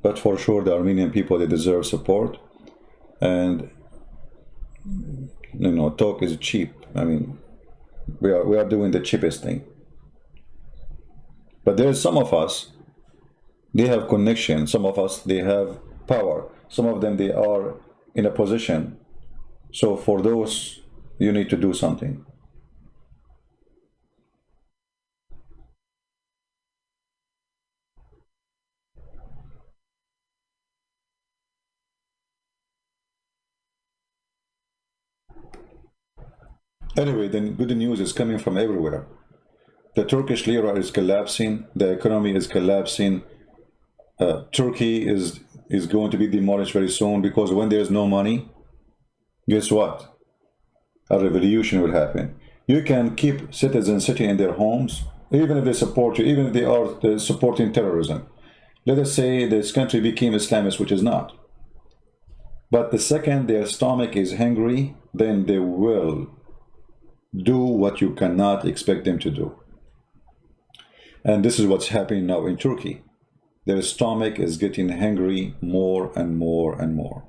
But for sure, the Armenian people, they deserve support, and you know, talk is cheap. I mean, we are doing the cheapest thing. But there is some of us, they have connection. Some of us, they have power. Some of them, they are in a position. So for those, you need to do something. Anyway, the good news is coming from everywhere. The Turkish lira is collapsing. The economy is collapsing. Turkey is going to be demolished very soon because when there is no money, guess what? A revolution will happen. You can keep citizens sitting in their homes, even if they support you, even if they are supporting terrorism. Let us say this country became Islamist, which is not. But the second their stomach is hungry, then they will do what you cannot expect them to do. And this is what's happening now in Turkey. Their stomach is getting hungry more and more and more.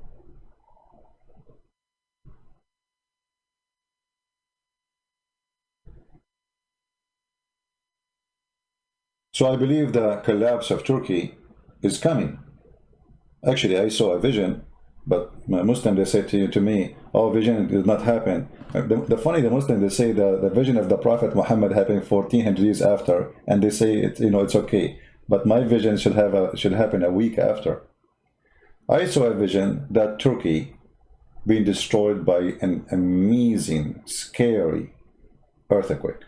So I believe the collapse of Turkey is coming. Actually, I saw a vision, but Muslims, they say to me, oh, vision did not happen. The Muslims, they say the vision of the Prophet Muhammad happened 1400 years after, and they say it's okay. But my vision should happen a week after. I saw a vision that Turkey being destroyed by an amazing, scary earthquake.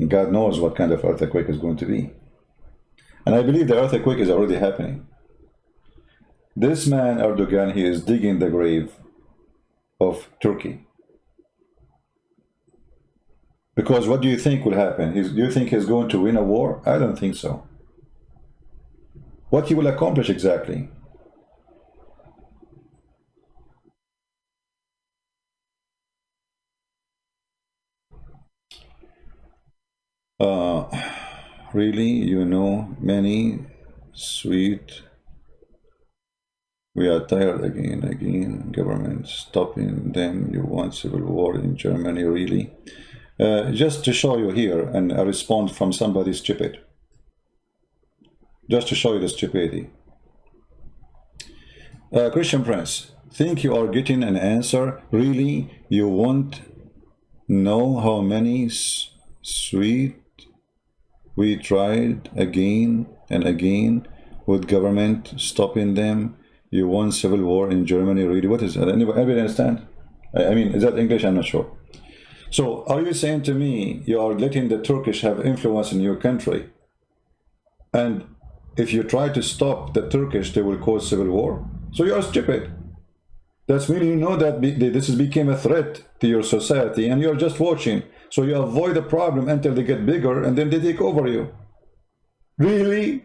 God knows what kind of earthquake is going to be. And I believe the earthquake is already happening. This man, Erdogan, he is digging the grave of Turkey. Because what do you think will happen? Do you think he's going to win a war? I don't think so. What he will accomplish exactly? Really, you know, many sweet. We are tired again. Government stopping them. You want civil war in Germany, really? Just to show you here, and a response from somebody stupid. Just to show you the stupidity. Christian Prince, think you are getting an answer? Really? You won't know how many sweet we tried again and again with government stopping them. You want civil war in Germany, really? What is that? Anybody understand? I mean, is that English? I'm not sure. So are you saying to me you are letting the Turkish have influence in your country, and if you try to stop the Turkish, they will cause civil war? So you are stupid. That's when you know that this became a threat to your society and you're just watching. So you avoid the problem until they get bigger and then they take over you. Really?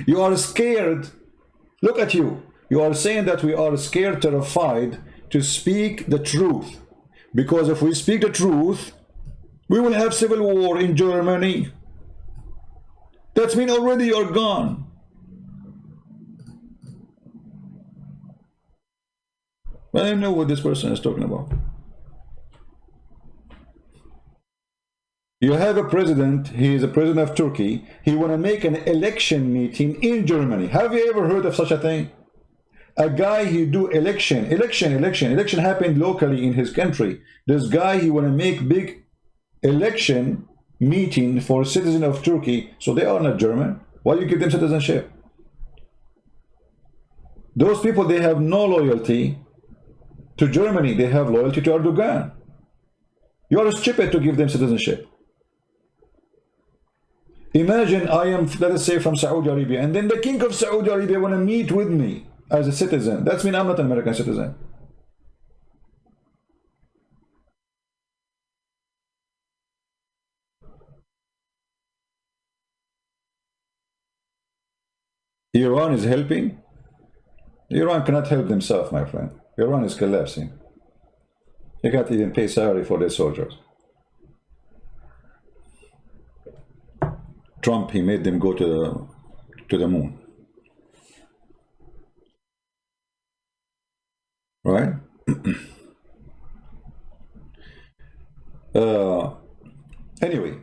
You are scared. Look at you. You are saying that we are scared, terrified to speak the truth. Because if we speak the truth, we will have civil war in Germany. That's mean already you're gone. I don't know what this person is talking about. You have a president, he is a president of Turkey, he want to make an election meeting in Germany. Have you ever heard of such a thing? A guy, he do election happened locally in his country. This guy, he want to make big election meeting for citizens of Turkey, so they are not German. Why you give them citizenship? Those people, they have no loyalty to Germany, they have loyalty to Erdogan. You are stupid to give them citizenship. Imagine I am, let us say, from Saudi Arabia, and then the king of Saudi Arabia want to meet with me as a citizen. That means I'm not an American citizen. Iran is helping. Iran cannot help themselves, my friend. Iran is collapsing. They can't even pay salary for their soldiers. Trump, he made them go to the moon. Right? Anyway.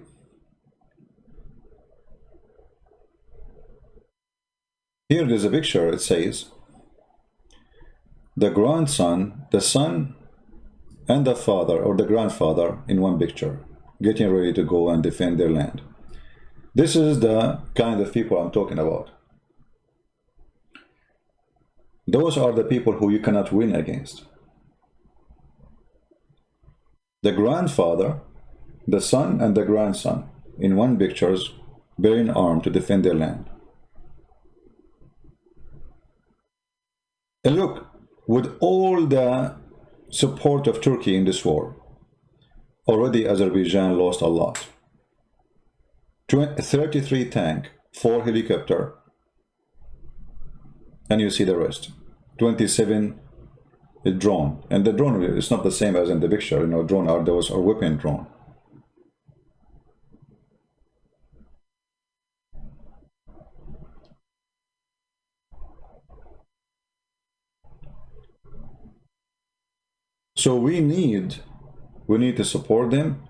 Here there's a picture, it says, the grandson, the son, and the father, or the grandfather, in one picture, getting ready to go and defend their land. This is the kind of people I'm talking about. Those are the people who you cannot win against. The grandfather, the son, and the grandson, in one pictures, bearing arms to defend their land. And look, with all the support of Turkey in this war, already Azerbaijan lost a lot. 33 tank, 4 helicopter, and you see the rest. 27 drone, and the drone is not the same as in the picture. You know, drone are those are weapon drone. So we need to support them.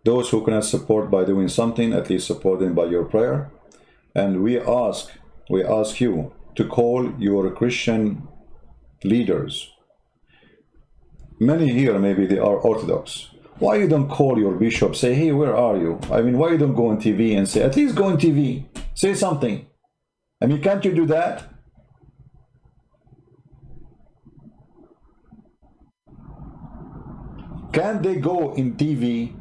Those who cannot support by doing something, at least support them by your prayer. And we ask you to call your Christian leaders. Many here, maybe they are Orthodox. Why you don't call your bishop, say, hey, where are you? I mean, why you don't go on TV and say, at least go on TV, say something. I mean, can't you do that? Can't they go in TV?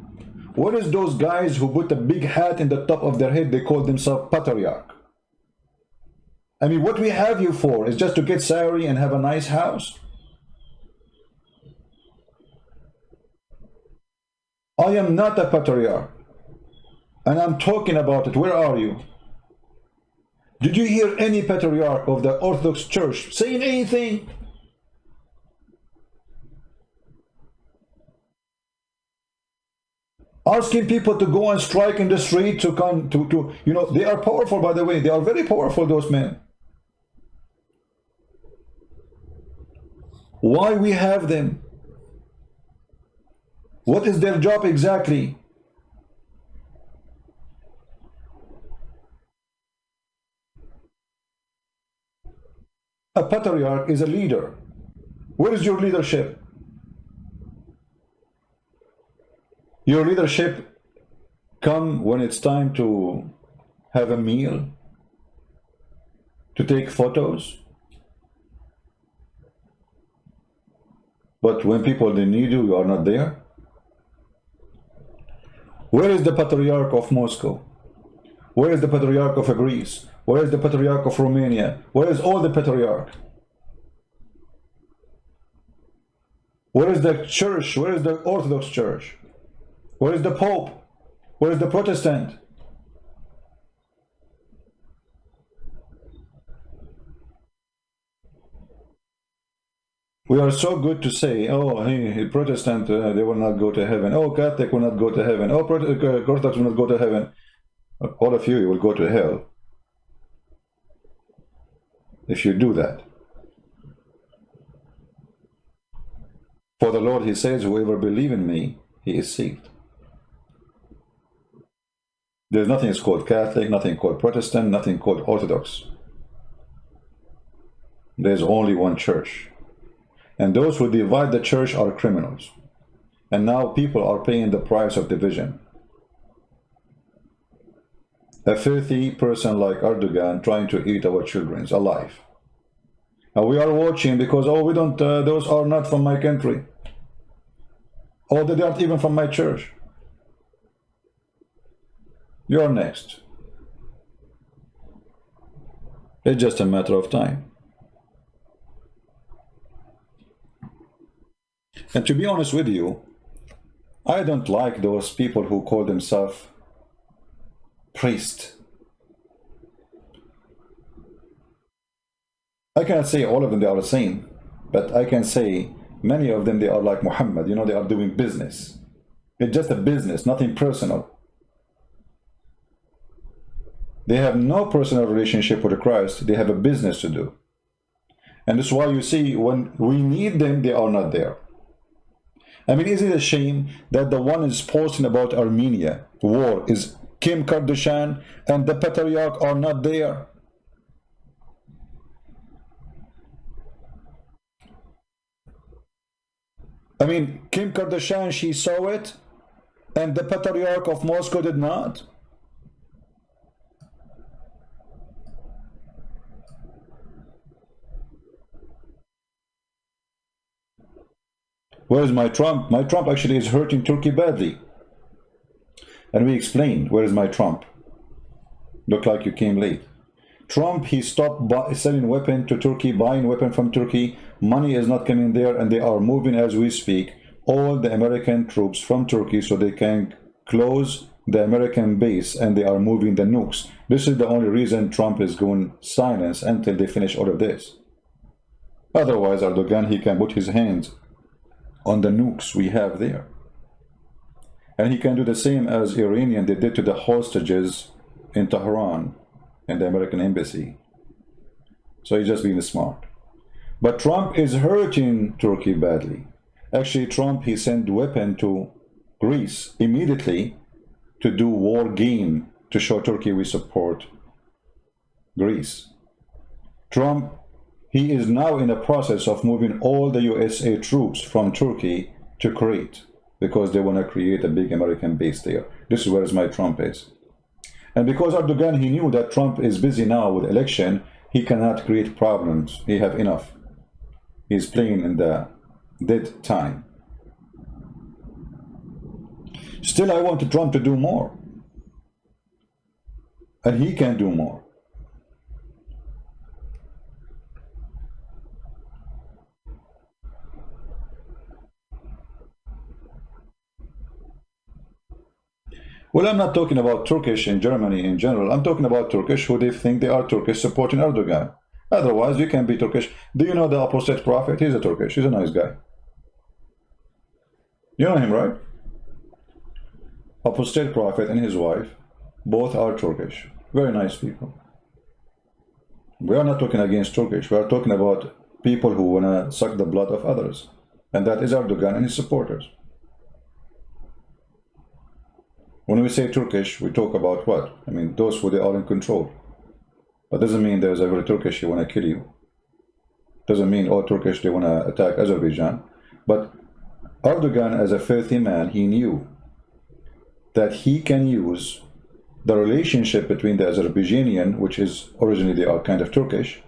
What is those guys who put a big hat in the top of their head? They call themselves patriarch. I mean, what we have you for is just to get salary and have a nice house? I am not a patriarch, and I'm talking about it. Where are you? Did you hear any patriarch of the Orthodox Church saying anything? Asking people to go and strike in the street to come to you know, they are powerful, by the way. They are very powerful, those men. Why we have them? What is their job exactly? A patriarch is a leader. Where is your leadership? Your leadership come when it's time to have a meal, to take photos. But when people they need you, you are not there. Where is the patriarch of Moscow? Where is the patriarch of Greece? Where is the patriarch of Romania? Where is all the patriarch? Where is the church? Where is the Orthodox Church? Where is the Pope? Where is the Protestant? We are so good to say, oh, hey, Protestant, they will not go to heaven. Oh, Catholic will not go to heaven. Oh, Orthodox will not go to heaven. All of you will go to hell if you do that. For the Lord, he says, whoever believes in me, he is saved. There's nothing called Catholic, nothing called Protestant, nothing called Orthodox. There's only one church. And those who divide the church are criminals. And now people are paying the price of division. A filthy person like Erdogan trying to eat our children alive. And we are watching because, oh, we don't, those are not from my country. Or they aren't even from my church. You're next. It's just a matter of time. And to be honest with you, I don't like those people who call themselves priests. I cannot say all of them they are the same, but I can say many of them they are like Muhammad, you know, they are doing business. It's just a business, nothing personal. They have no personal relationship with Christ, they have a business to do. And that's why you see when we need them, they are not there. I mean, isn't it a shame that the one is posting about Armenia war is Kim Kardashian and the patriarch are not there? I mean, Kim Kardashian, she saw it, and the patriarch of Moscow did not. Where is my Trump? My Trump actually is hurting Turkey badly. And we explained, where is my Trump? Look like you came late. Trump, he stopped selling weapon to Turkey, buying weapon from Turkey. Money is not coming there, and they are moving as we speak all the American troops from Turkey so they can close the American base, and they are moving the nukes. This is the only reason Trump is going silence until they finish all of this. Otherwise, Erdogan, he can put his hands on the nukes we have there. And he can do the same as Iranian they did to the hostages in Tehran in the American embassy. So he's just being smart. But Trump is hurting Turkey badly. Actually, Trump, he sent weapon to Greece immediately to do war game to show Turkey we support Greece. Trump, he is now in the process of moving all the USA troops from Turkey to Crete because they want to create a big American base there. This is where my Trump is. And because Erdogan, he knew that Trump is busy now with election, he cannot create problems. He have enough. He's playing in the dead time. Still, I want Trump to do more. And he can do more. Well, I'm not talking about Turkish in Germany in general. I'm talking about Turkish who they think they are Turkish supporting Erdogan. Otherwise, you can be Turkish. Do you know the Apostate Prophet? He's a Turkish. He's a nice guy. You know him, right? Apostate Prophet and his wife, both are Turkish. Very nice people. We are not talking against Turkish. We are talking about people who want to suck the blood of others. And that is Erdogan and his supporters. When we say Turkish, we talk about what? I mean, those who they are in control. That doesn't mean there's every Turkish who want to kill you. Doesn't mean all Turkish they want to attack Azerbaijan. But Erdogan, as a filthy man, he knew that he can use the relationship between the Azerbaijanian, which is originally they are kind of Turkish,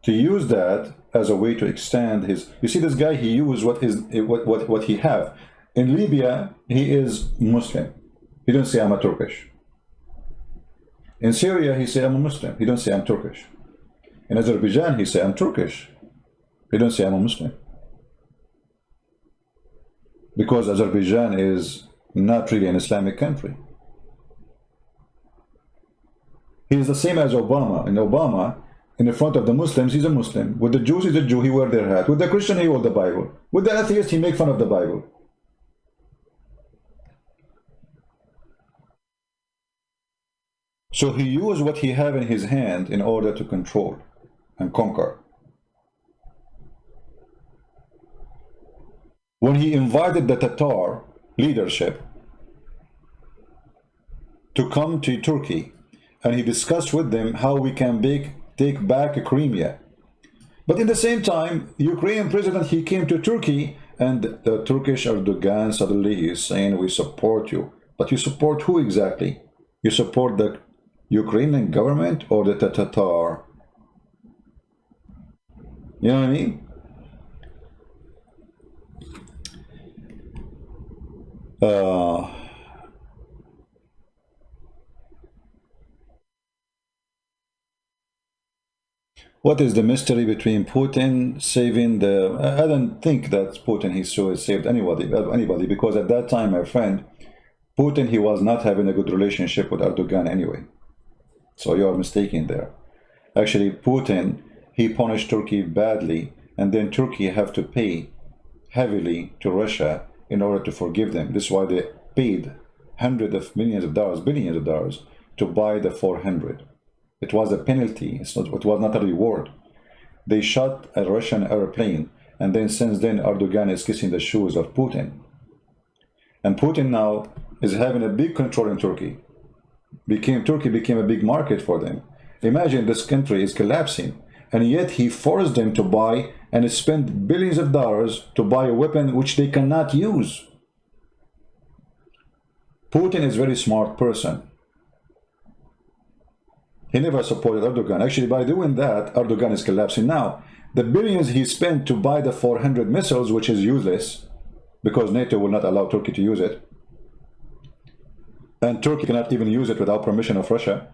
to use that as a way to extend his. You see, this guy, he used what he have. In Libya, he is Muslim. He don't say I'm a Turkish. In Syria, he say I'm a Muslim. He don't say I'm Turkish. In Azerbaijan, he say I'm Turkish. He don't say I'm a Muslim. because Azerbaijan is not really an Islamic country. He is the same as Obama. And Obama, in the front of the Muslims, he's a Muslim. With the Jews, he's a Jew. He wear their hat. With the Christian, he hold the Bible. With the atheist, he make fun of the Bible. So he used what he have in his hand in order to control and conquer. When he invited the Tatar leadership to come to Turkey, and he discussed with them how we can take back Crimea. But in the same time, Ukrainian president, he came to Turkey, and the Turkish Erdogan suddenly is saying, we support you. But you support who exactly? You support the Ukrainian government or the Tatar? You know what I mean? What is the mystery between Putin saving the... I don't think that Putin, he saved anybody, because at that time, my friend, Putin, he was not having a good relationship with Erdogan anyway. So you are mistaken there. Actually, Putin, he punished Turkey badly, and then Turkey have to pay heavily to Russia in order to forgive them. This is why they paid hundreds of millions of dollars, billions of dollars, to buy the 400. It was a penalty. It was not a reward. They shot a Russian airplane, and then since then Erdogan is kissing the shoes of Putin. And Putin now is having a big control in Turkey. Turkey became a big market for them. Imagine this country is collapsing, and yet he forced them to buy and spend billions of dollars to buy a weapon which they cannot use. Putin is a very smart person. He never supported Erdogan. Actually, by doing that, Erdogan is collapsing now. The billions he spent to buy the 400 missiles, which is useless, because NATO will not allow Turkey to use it. And Turkey cannot even use it without permission of Russia,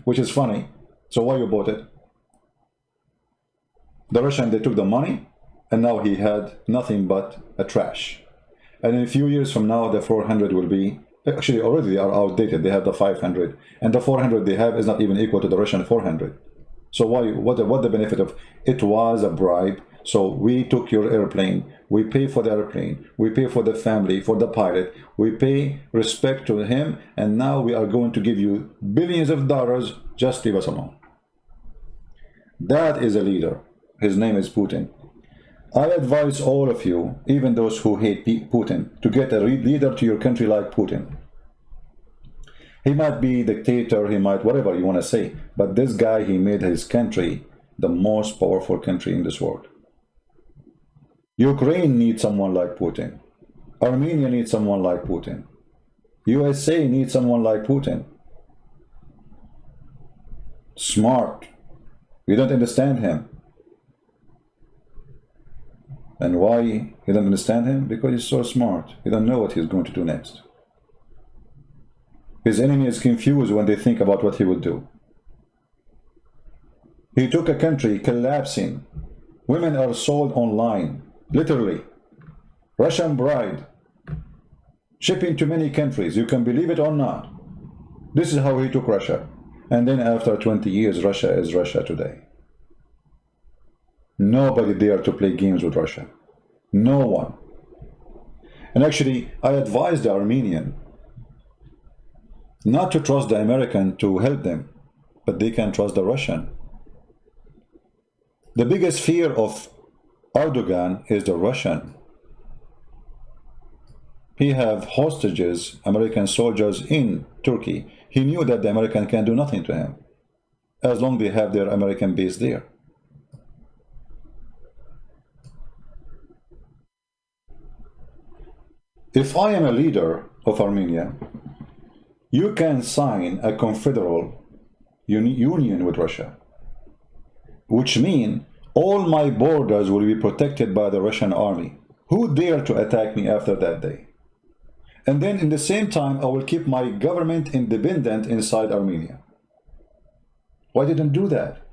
which is funny. So why you bought it? The Russian, they took the money, and now he had nothing but a trash. And in a few years from now, the 400 will be... Actually, already they are outdated. They have the 500, and the 400 they have is not even equal to the Russian 400. So what the benefit of it? Was a bribe. So we took your airplane, we pay for the airplane, we pay for the family, for the pilot, we pay respect to him, and now we are going to give you billions of dollars. Just leave us alone. That is a leader. His name is Putin. I advise all of you, even those who hate Putin, to get a leader to your country like Putin. He might be dictator, he might whatever you want to say, but this guy, he made his country the most powerful country in this world. Ukraine needs someone like Putin. Armenia needs someone like Putin. USA needs someone like Putin. Smart. You don't understand him. And why you don't understand him? Because he's so smart. You don't know what he's going to do next. His enemy is confused when they think about what he will do. He took a country collapsing. Women are sold online, literally. Russian bride, shipping to many countries. You can believe it or not. This is how he took Russia. And then after 20 years, Russia is Russia today. Nobody dared to play games with Russia. No one. And actually, I advised the Armenian not to trust the American to help them, but they can trust the Russian. The biggest fear of Erdogan is the Russian. He have hostages, American soldiers in Turkey. He knew that the American can do nothing to him, as long as they have their American base there. If I am a leader of Armenia, you can sign a confederal union with Russia, which means all my borders will be protected by the Russian army. Who dare to attack me after that day? And then in the same time, I will keep my government independent inside Armenia. Why didn't do that?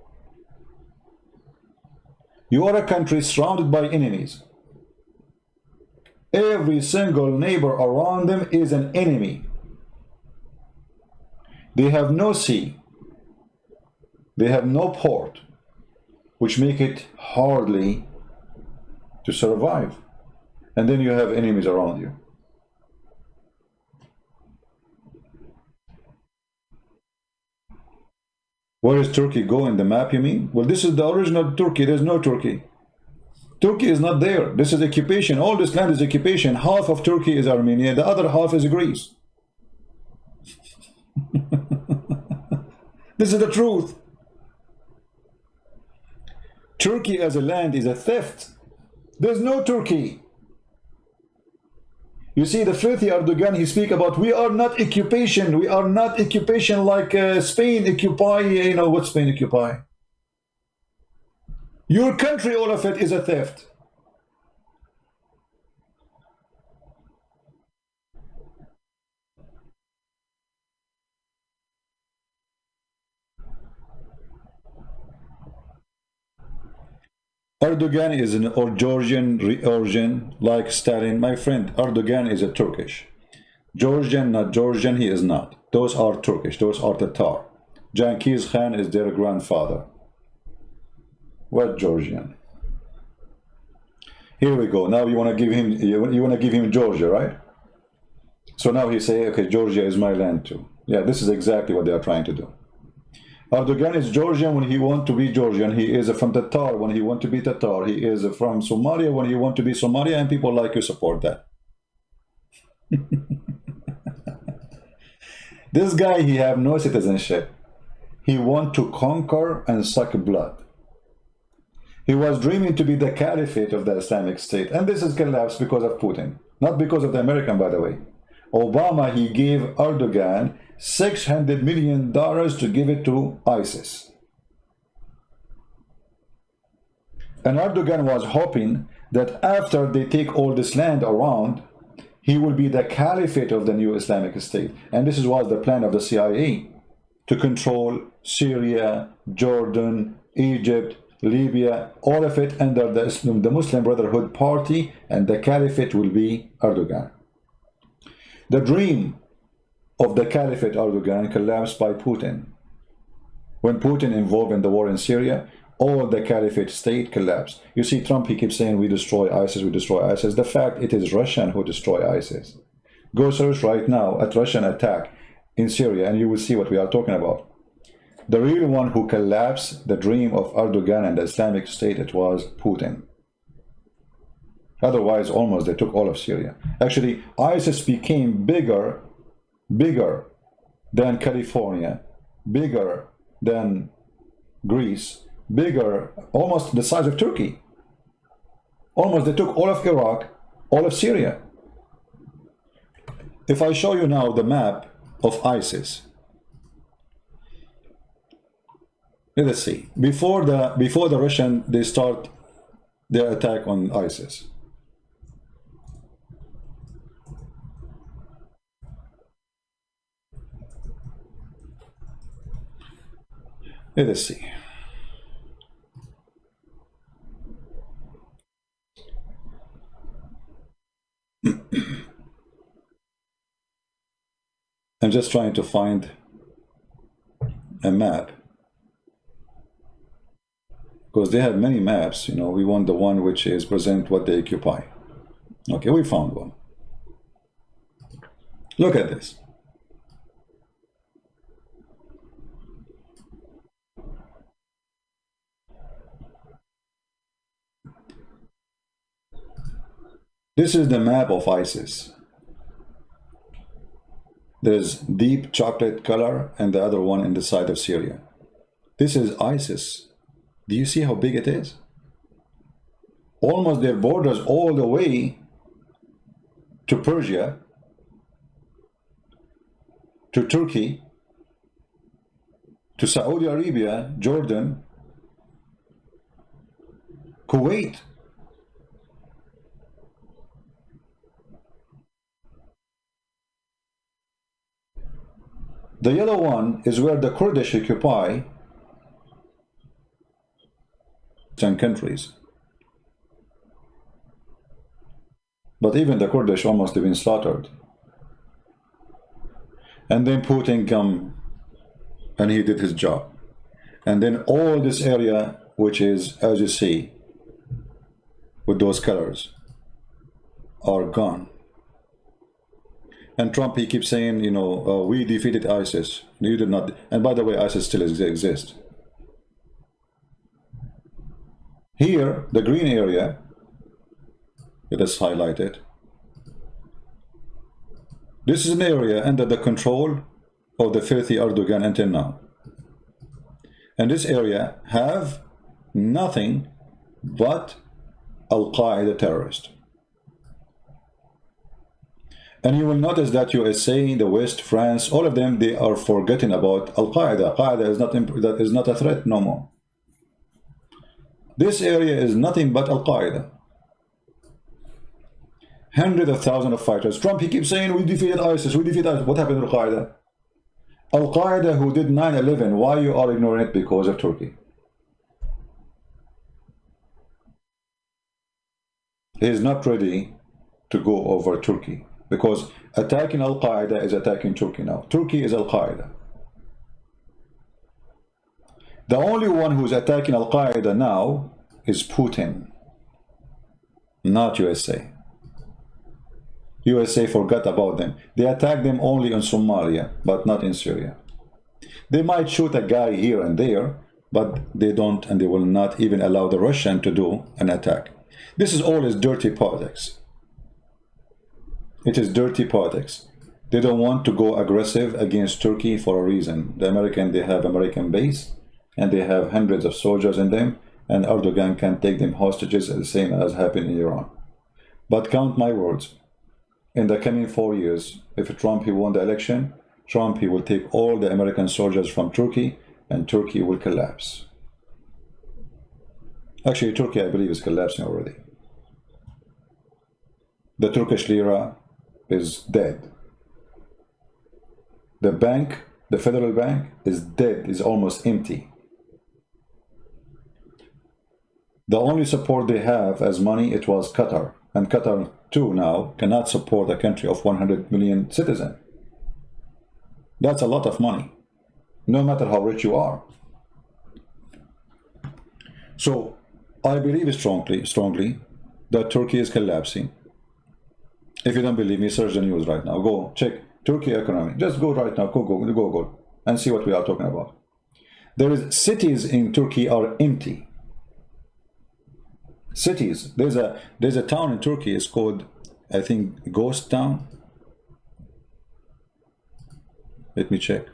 You are a country surrounded by enemies. Every single neighbor around them is an enemy. They have no sea. They have no port, which make it hardly to survive. And then you have enemies around you. Where does Turkey go in the map, you mean? Well, this is the original Turkey. There's no Turkey. Turkey is not there. This is occupation. All this land is occupation. Half of Turkey is Armenia. The other half is Greece. This is the truth. Turkey as a land is a theft. There's no Turkey. You see, the filthy Erdogan, he speak about, we are not occupation. We are not occupation like Spain occupy, you know, what Spain occupy? Your country, all of it is a theft. Erdogan is an Georgian origin, like Stalin. My friend, Erdogan is a Turkish. Georgian, not Georgian, he is not. Those are Turkish, those are Tatar. Genghis Khan is their grandfather. What Georgian? Here we go. Now you want to give him, you want to give him Georgia, right? So now he say, okay, Georgia is my land too. Yeah, this is exactly what they are trying to do. Erdogan is Georgian when he wants to be Georgian. He is from Tatar when he wants to be Tatar. He is from Somalia when he wants to be Somalia, and people like you support that. This guy, he have no citizenship. He want to conquer and suck blood. He was dreaming to be the caliphate of the Islamic State, and this has collapsed because of Putin, not because of the American, by the way. Obama, he gave Erdogan $600 million to give it to ISIS. And Erdogan was hoping that after they take all this land around, he will be the caliphate of the new Islamic State. And this was the plan of the CIA, to control Syria, Jordan, Egypt, Libya, all of it under the Muslim Brotherhood Party, and the caliphate will be Erdogan. The dream of the caliphate Erdogan collapsed by Putin. When Putin involved in the war in Syria, all the caliphate state collapsed. You see, Trump, he keeps saying we destroy ISIS, we destroy ISIS. The fact, it is Russian who destroy ISIS. Go search right now at Russian attack in Syria and you will see what we are talking about. The real one who collapsed the dream of Erdogan and the Islamic State, it was Putin. Otherwise, almost they took all of Syria. Actually, ISIS became bigger than California, bigger than Greece, bigger, almost the size of Turkey. Almost they took all of Iraq, all of Syria. If I show you now the map of ISIS, let us see. Before the Russian, they start their attack on ISIS. Let us see. I'm just trying to find a map, because they have many maps. You know, we want the one which is present what they occupy. Okay, we found one. Look at this. This is the map of ISIS. There's deep chocolate color and the other one in the side of Syria. This is ISIS. Do you see how big it is? Almost their borders all the way to Persia, to Turkey, to Saudi Arabia, Jordan, Kuwait. The yellow one is where the Kurdish occupy 10 countries. But even the Kurdish almost have been slaughtered. And then Putin come and he did his job. And then all this area, which is, as you see, with those colors, are gone. And Trump, he keeps saying, you know, we defeated ISIS. You did not. And by the way, ISIS still exists. Here, the green area, it is highlighted. This is an area under the control of the filthy Erdogan until now. And this area have nothing but Al-Qaeda terrorists. And you will notice that USA, the West, France, all of them, they are forgetting about Al-Qaeda. Al-Qaeda is not a threat no more. This area is nothing but Al-Qaeda. Hundreds of thousands of fighters. Trump, he keeps saying, we defeated ISIS, we defeated ISIS. What happened to Al-Qaeda? Al-Qaeda who did 9/11, why you are ignoring it? Because of Turkey. He is not ready to go over Turkey. Because attacking Al-Qaeda is attacking Turkey now. Turkey is Al-Qaeda. The only one who's attacking Al-Qaeda now is Putin, not USA. USA forgot about them. They attack them only in Somalia, but not in Syria. They might shoot a guy here and there, but they don't, and they will not even allow the Russian to do an attack. This is all is dirty politics. It is dirty politics. They don't want to go aggressive against Turkey for a reason. The American, they have American base, and they have hundreds of soldiers in them, and Erdogan can take them hostages, the same as happened in Iran. But count my words, in the coming 4 years, if Trump, he won the election, Trump, he will take all the American soldiers from Turkey, and Turkey will collapse. Actually, Turkey, I believe, is collapsing already. The Turkish lira is dead. The bank, the federal bank, is dead, is almost empty. The only support they have as money, it was Qatar. And Qatar, too, now cannot support a country of 100 million citizens. That's a lot of money, no matter how rich you are. So, I believe strongly that Turkey is collapsing. If you don't believe me, search the news right now. Go check Turkey economy. Just go right now, Google, and see what we are talking about. There is cities in Turkey are empty. Cities. There's a town in Turkey. It's called, I think, Ghost Town. Let me check.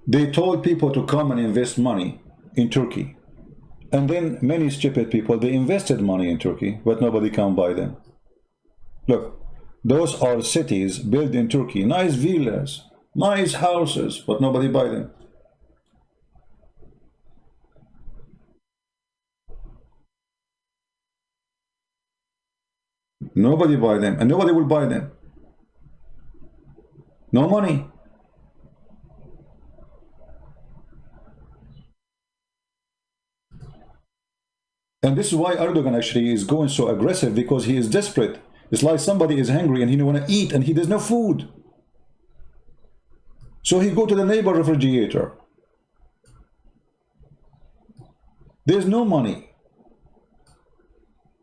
They told people to come and invest money in Turkey. And then many stupid people, they invested money in Turkey, but nobody can buy them. Look, those are cities built in Turkey. Nice villas, nice houses, but nobody buy them. Nobody buy them, and nobody will buy them. No money. And this is why Erdogan actually is going so aggressive, because he is desperate. It's like somebody is hungry and he don't want to eat and he does no food. So he go to the neighbor refrigerator. There's no money.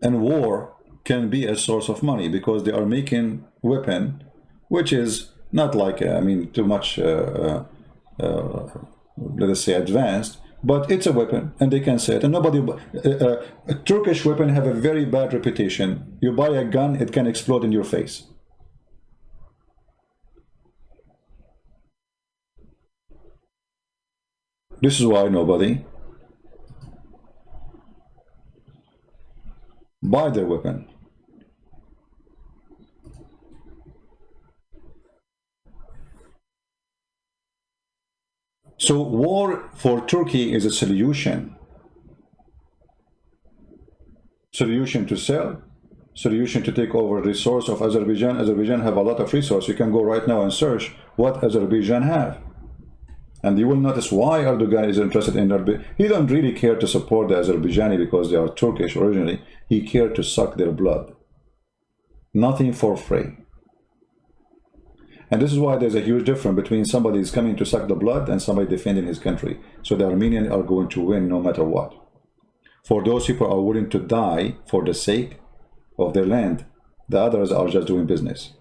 And war can be a source of money because they are making weapon, which is not like, I mean, too much, let us say, advanced. But it's a weapon, and they can say it. And nobody, Turkish weapon have a very bad reputation. You buy a gun, it can explode in your face. This is why nobody buy their weapon. So war for Turkey is a solution. Solution to sell, solution to take over resource of Azerbaijan. Azerbaijan have a lot of resource. You can go right now and search what Azerbaijan have. And you will notice why Erdogan is interested in Azerbaijan. He don't really care to support the Azerbaijani because they are Turkish originally. He cared to suck their blood. Nothing for free. And this is why there's a huge difference between somebody is coming to suck the blood and somebody defending his country. So the Armenians are going to win no matter what. For those people who are willing to die for the sake of their land, the others are just doing business.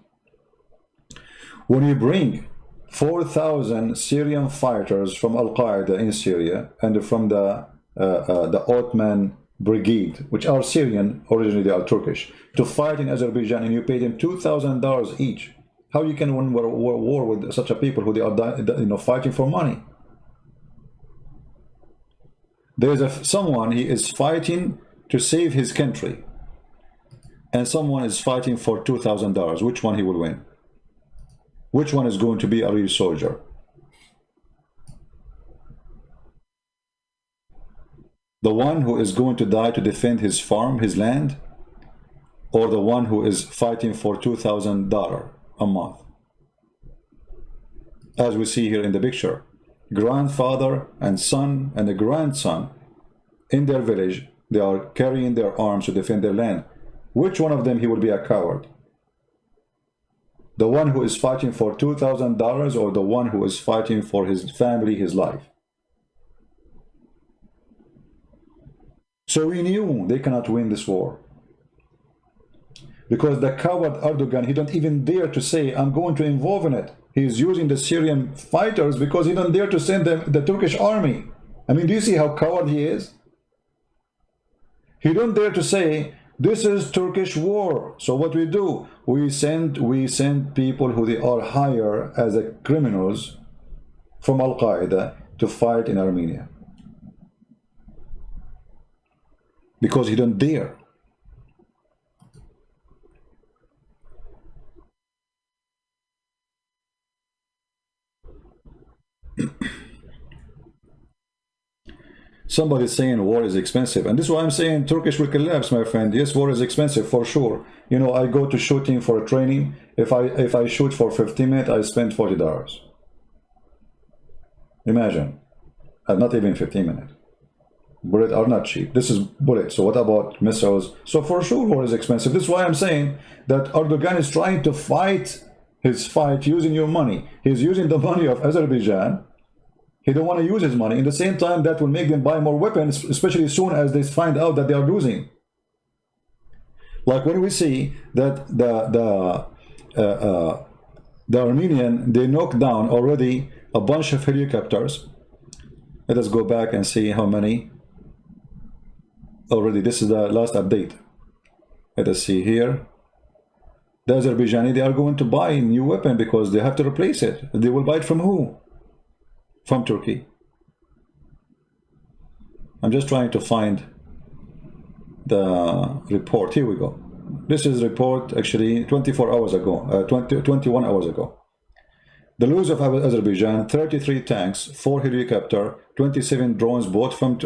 When you bring 4,000 Syrian fighters from Al-Qaeda in Syria and from the Ottoman Brigade, which are Syrian, originally they are Turkish, to fight in Azerbaijan, and you pay them $2,000 each, how you can win war with such a people who they are fighting for money? There's someone, he is fighting to save his country, and someone is fighting for $2,000. Which one he will win? Which one is going to be a real soldier? The one who is going to die to defend his farm, his land, or the one who is fighting for $2,000 a month? As we see here in the picture, grandfather and son and a grandson in their village, they are carrying their arms to defend their land. Which one of them he will be a coward? The one who is fighting for $2,000 or the one who is fighting for his family, his life? So we knew they cannot win this war. Because the coward Erdogan, he don't even dare to say, I'm going to involve in it. He is using the Syrian fighters because he don't dare to send the Turkish army. I mean, do you see how coward he is? He don't dare to say, this is Turkish war. So what we do, we send people who they are hired as criminals from Al-Qaeda to fight in Armenia. Because he don't dare. Somebody saying war is expensive, and this is why I'm saying Turkish will collapse, my friend. Yes, war is expensive for sure. You know, I go to shooting for a training. If I shoot for 15 minutes, I spend $40. Imagine, not even 15 minutes. Bullets are not cheap. This is bullets. So what about missiles? So for sure, war is expensive. This is why I'm saying that Erdogan is trying to fight his fight using your money. He's using the money of Azerbaijan. He don't want to use his money. In the same time, that will make them buy more weapons, especially as soon as they find out that they are losing. Like when we see that the Armenian, they knocked down already a bunch of helicopters. Let us go back and see how many already. This is the last update. Let us see here. The Azerbaijani, they are going to buy a new weapon because they have to replace it. They will buy it from who? From Turkey. I'm just trying to find the report. Here we go. This is report actually 24 hours ago, 21 hours ago. The loss of Azerbaijan: 33 tanks, 4 helicopters, 27 drones bought from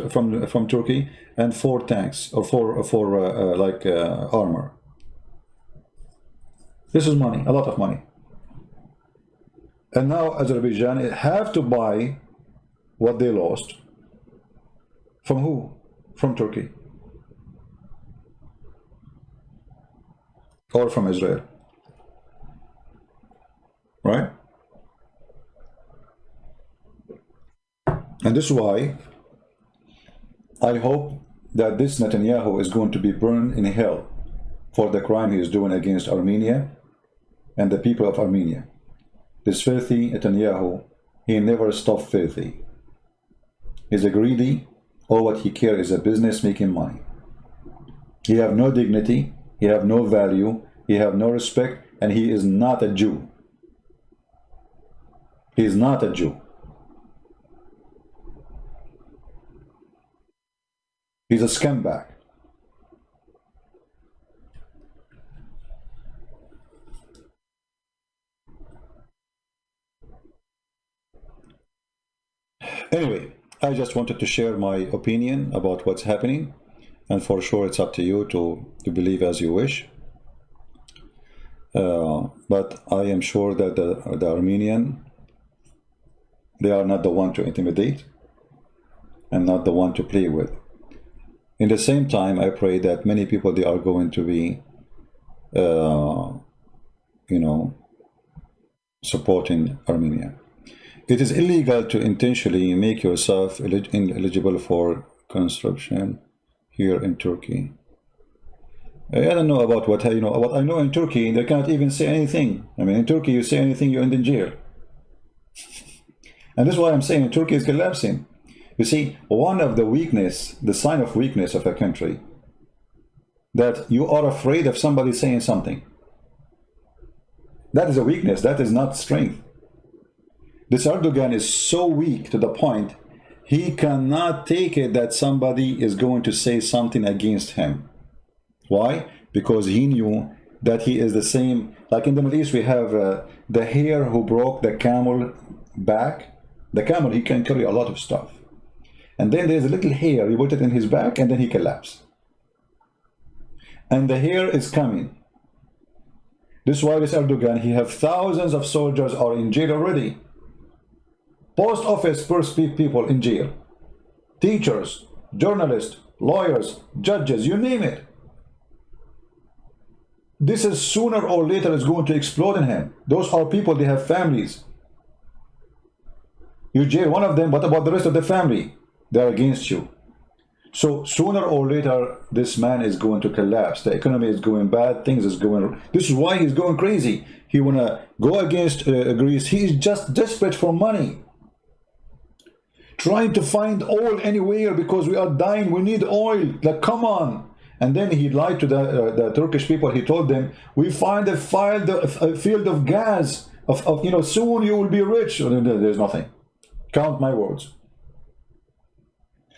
Turkey, and 4 tanks or 4 armor. This is money, a lot of money. And now Azerbaijan have to buy what they lost. From who? From Turkey. Or from Israel. Right? And this is why I hope that this Netanyahu is going to be burned in hell for the crime he is doing against Armenia and the people of Armenia. This filthy Netanyahu, he never stopped filthy. He's a greedy. All what he cares is a business making money. He have no dignity. He have no value. He have no respect. And he is not a Jew. He is not a Jew. He's a scumbag. Anyway, I just wanted to share my opinion about what's happening, and for sure it's up to you to believe as you wish. But I am sure that the Armenian, They are not the one to intimidate and not the one to play with. In the same time, I pray that many people, they are going to be, you know, supporting Armenia. It is illegal to intentionally make yourself ineligible for conscription here in Turkey. I don't know about what what I know in Turkey. They cannot even say anything. I mean, in Turkey, you say anything, you end in jail. And this is why I'm saying Turkey is collapsing. You see, one of the weakness, the sign of weakness of a country, that you are afraid of somebody saying something. That is a weakness. That is not strength. This Erdogan is so weak to the point he cannot take it that somebody is going to say something against him. Why? Because he knew that he is the same. Like in the Middle East, we have the hare who broke the camel back. The camel, he can carry a lot of stuff. And then there's a little hair, he put it in his back, and then he collapsed. And the hair is coming. This is why this Erdogan, he have thousands of soldiers are in jail already. Post office people in jail. Teachers, journalists, lawyers, judges, you name it. This is sooner or later is going to explode in him. Those are people, they have families. You jail one of them, what about the rest of the family? They are against you. So sooner or later, this man is going to collapse. The economy is going bad, things is going. This is why he's going crazy. He wanna go against Greece. He is just desperate for money, trying to find oil anywhere because we are dying. We need oil. Like, come on. And then he lied to the Turkish people. He told them, "We find a field of gas. Soon you will be rich." There's nothing. Count my words.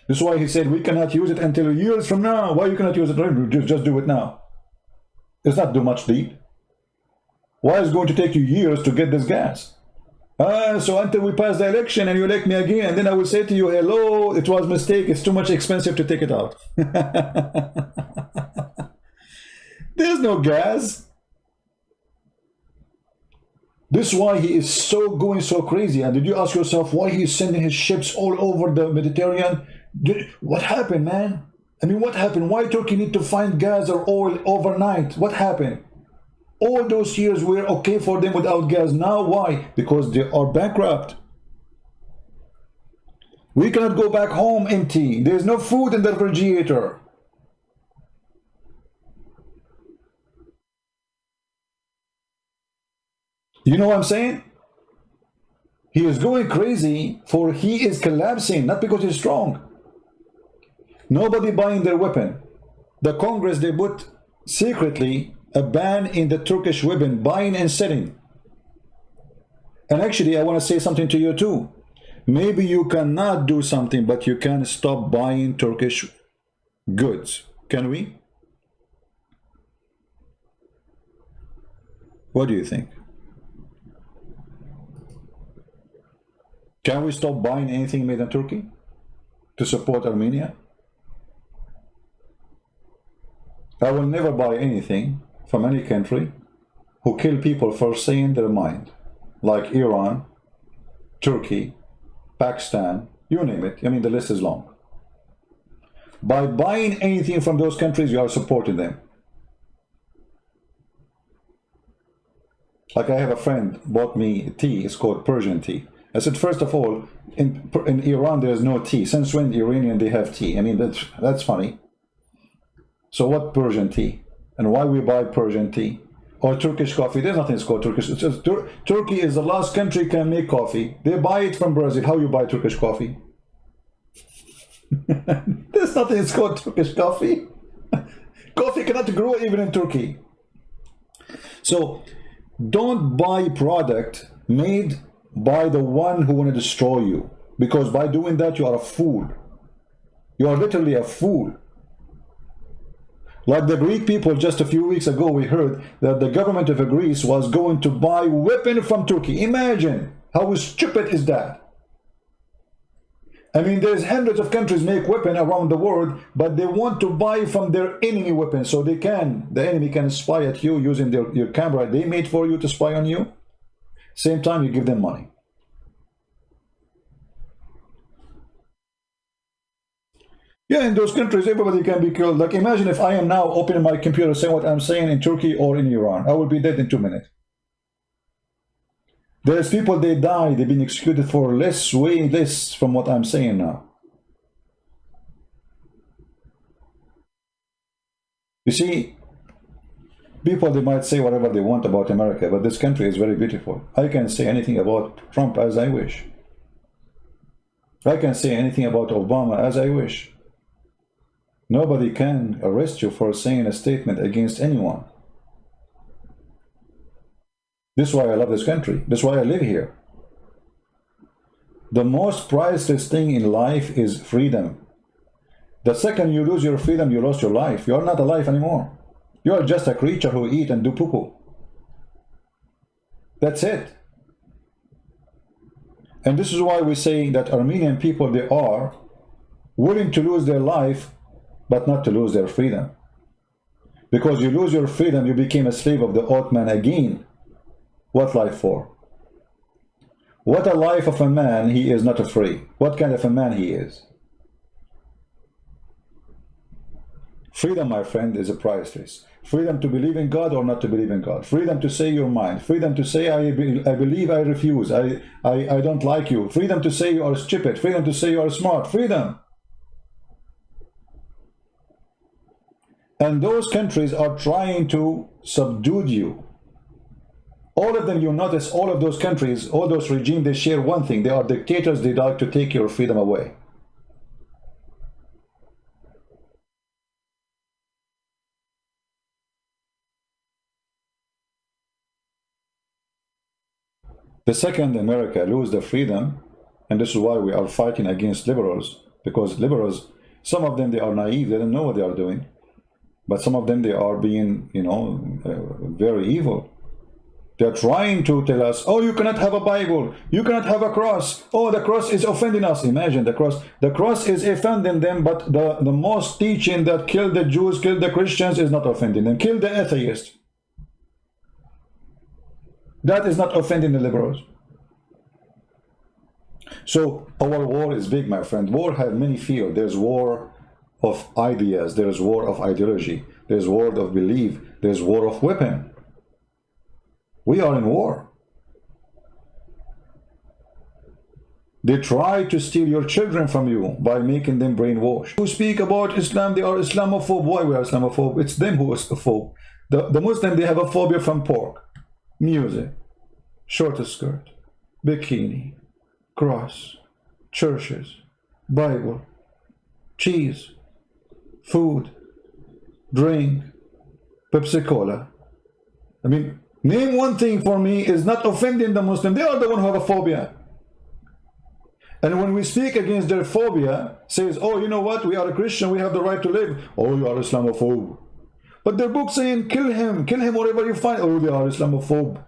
This is why he said we cannot use it until years from now. Why you cannot use it? Just do it now. It's not too much deep. Why is it going to take you years to get this gas? So until we pass the election and you elect me again, then I will say to you, hello, it was a mistake. It's too much expensive to take it out. There's no gas. This is why he is going so crazy. And did you ask yourself why he is sending his ships all over the Mediterranean? What happened, man? I mean, what happened? Why Turkey need to find gas or oil overnight? What happened? All those years were okay for them without gas. Now why? Because they are bankrupt. We cannot go back home empty. There's no food in the refrigerator. You know what I'm saying? He is going crazy for he is collapsing, not because he's strong. Nobody buying their weapon. The Congress, they put secretly a ban in the Turkish weapon buying and selling. And actually, I want to say something to you too. Maybe you cannot do something, but you can stop buying Turkish goods. Can we? What do you think? Can we stop buying anything made in Turkey to support Armenia? I will never buy anything from any country who kill people for saying their mind, like Iran, Turkey, Pakistan, you name it. I mean, the list is long. By buying anything from those countries, you are supporting them. Like I have a friend bought me tea, it's called Persian tea. I said, first of all, in Iran there is no tea. Since when the Iranian they have tea? I mean, that's funny. So what Persian tea? And why we buy Persian tea? Or Turkish coffee? There's nothing called Turkish. It's just Turkey is the last country can make coffee. They buy it from Brazil. How you buy Turkish coffee? There's nothing called Turkish coffee. Coffee cannot grow even in Turkey. So don't buy product made by the one who want to destroy you, because by doing that you are a fool. You are literally a fool. Like the Greek people, just a few weeks ago we heard that the government of Greece was going to buy weapon from Turkey. Imagine how stupid is that. I mean, there's hundreds of countries make weapon around the world, but they want to buy from their enemy weapons so the enemy can spy at you using your camera they made for you to spy on you. Same time you give them money. Yeah, in those countries, everybody can be killed. Like, imagine if I am now opening my computer saying what I'm saying in Turkey or in Iran. I will be dead in 2 minutes. There's people, they die, they've been executed for less, way less from what I'm saying now. You see, people, they might say whatever they want about America, but this country is very beautiful. I can say anything about Trump as I wish. I can say anything about Obama as I wish. Nobody can arrest you for saying a statement against anyone. This is why I love this country. This is why I live here. The most priceless thing in life is freedom. The second you lose your freedom, you lost your life. You are not alive anymore. You are just a creature who eat and do poo-poo. That's it. And this is why we say that Armenian people, they are willing to lose their life, but not to lose their freedom. Because you lose your freedom, you became a slave of the Ottoman again. What life for? What a life of a man, he is not free. What kind of a man he is? Freedom, my friend, is a priceless. Freedom to believe in God or not to believe in God. Freedom to say your mind. Freedom to say, I believe, I refuse. I don't like you. Freedom to say you are stupid. Freedom to say you are smart. Freedom. And those countries are trying to subdue you. All of them, you notice, all of those countries, all those regimes, they share one thing. They are dictators. They like to take your freedom away. The second America lose the freedom, and this is why we are fighting against liberals, because liberals, some of them, they are naive, they don't know what they are doing, but some of them, they are being, you know, very evil. They're trying to tell us, oh, you cannot have a Bible, you cannot have a cross, oh, the cross is offending us. Imagine the cross is offending them, but the most teaching that killed the Jews, killed the Christians is not offending them, killed the atheists. That is not offending the liberals. So our war is big, my friend. War has many fields. There's war of ideas, there's war of ideology, there's war of belief, there's war of weapon. We are in war. They try to steal your children from you by making them brainwashed. Who speak about Islam, they are Islamophobe. Why we are Islamophobe? It's them who is phobe. The Muslim, they have a phobia from pork, music, short skirt, bikini, cross, churches, Bible, cheese, food, drink, Pepsi Cola. I mean, name one thing for me is not offending the Muslim. They are the one who have a phobia. And when we speak against their phobia, says, oh, you know what, we are a Christian, we have the right to live. Oh, you are Islamophobe. But their book saying, kill him wherever you find. Oh, they are Islamophobe.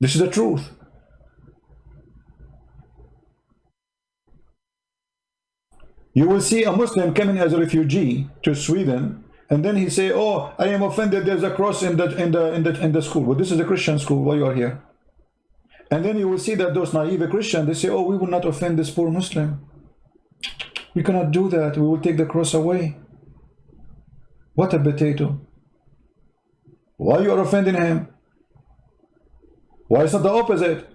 This is the truth. You will see a Muslim coming as a refugee to Sweden, and then he say, "Oh, I am offended. There's a cross in the school." Well, this is a Christian school. Why you are here? And then you will see that those naive Christians, they say, "Oh, we will not offend this poor Muslim. We cannot do that. We will take the cross away." What a potato! Why you are offending him? Why is not the opposite?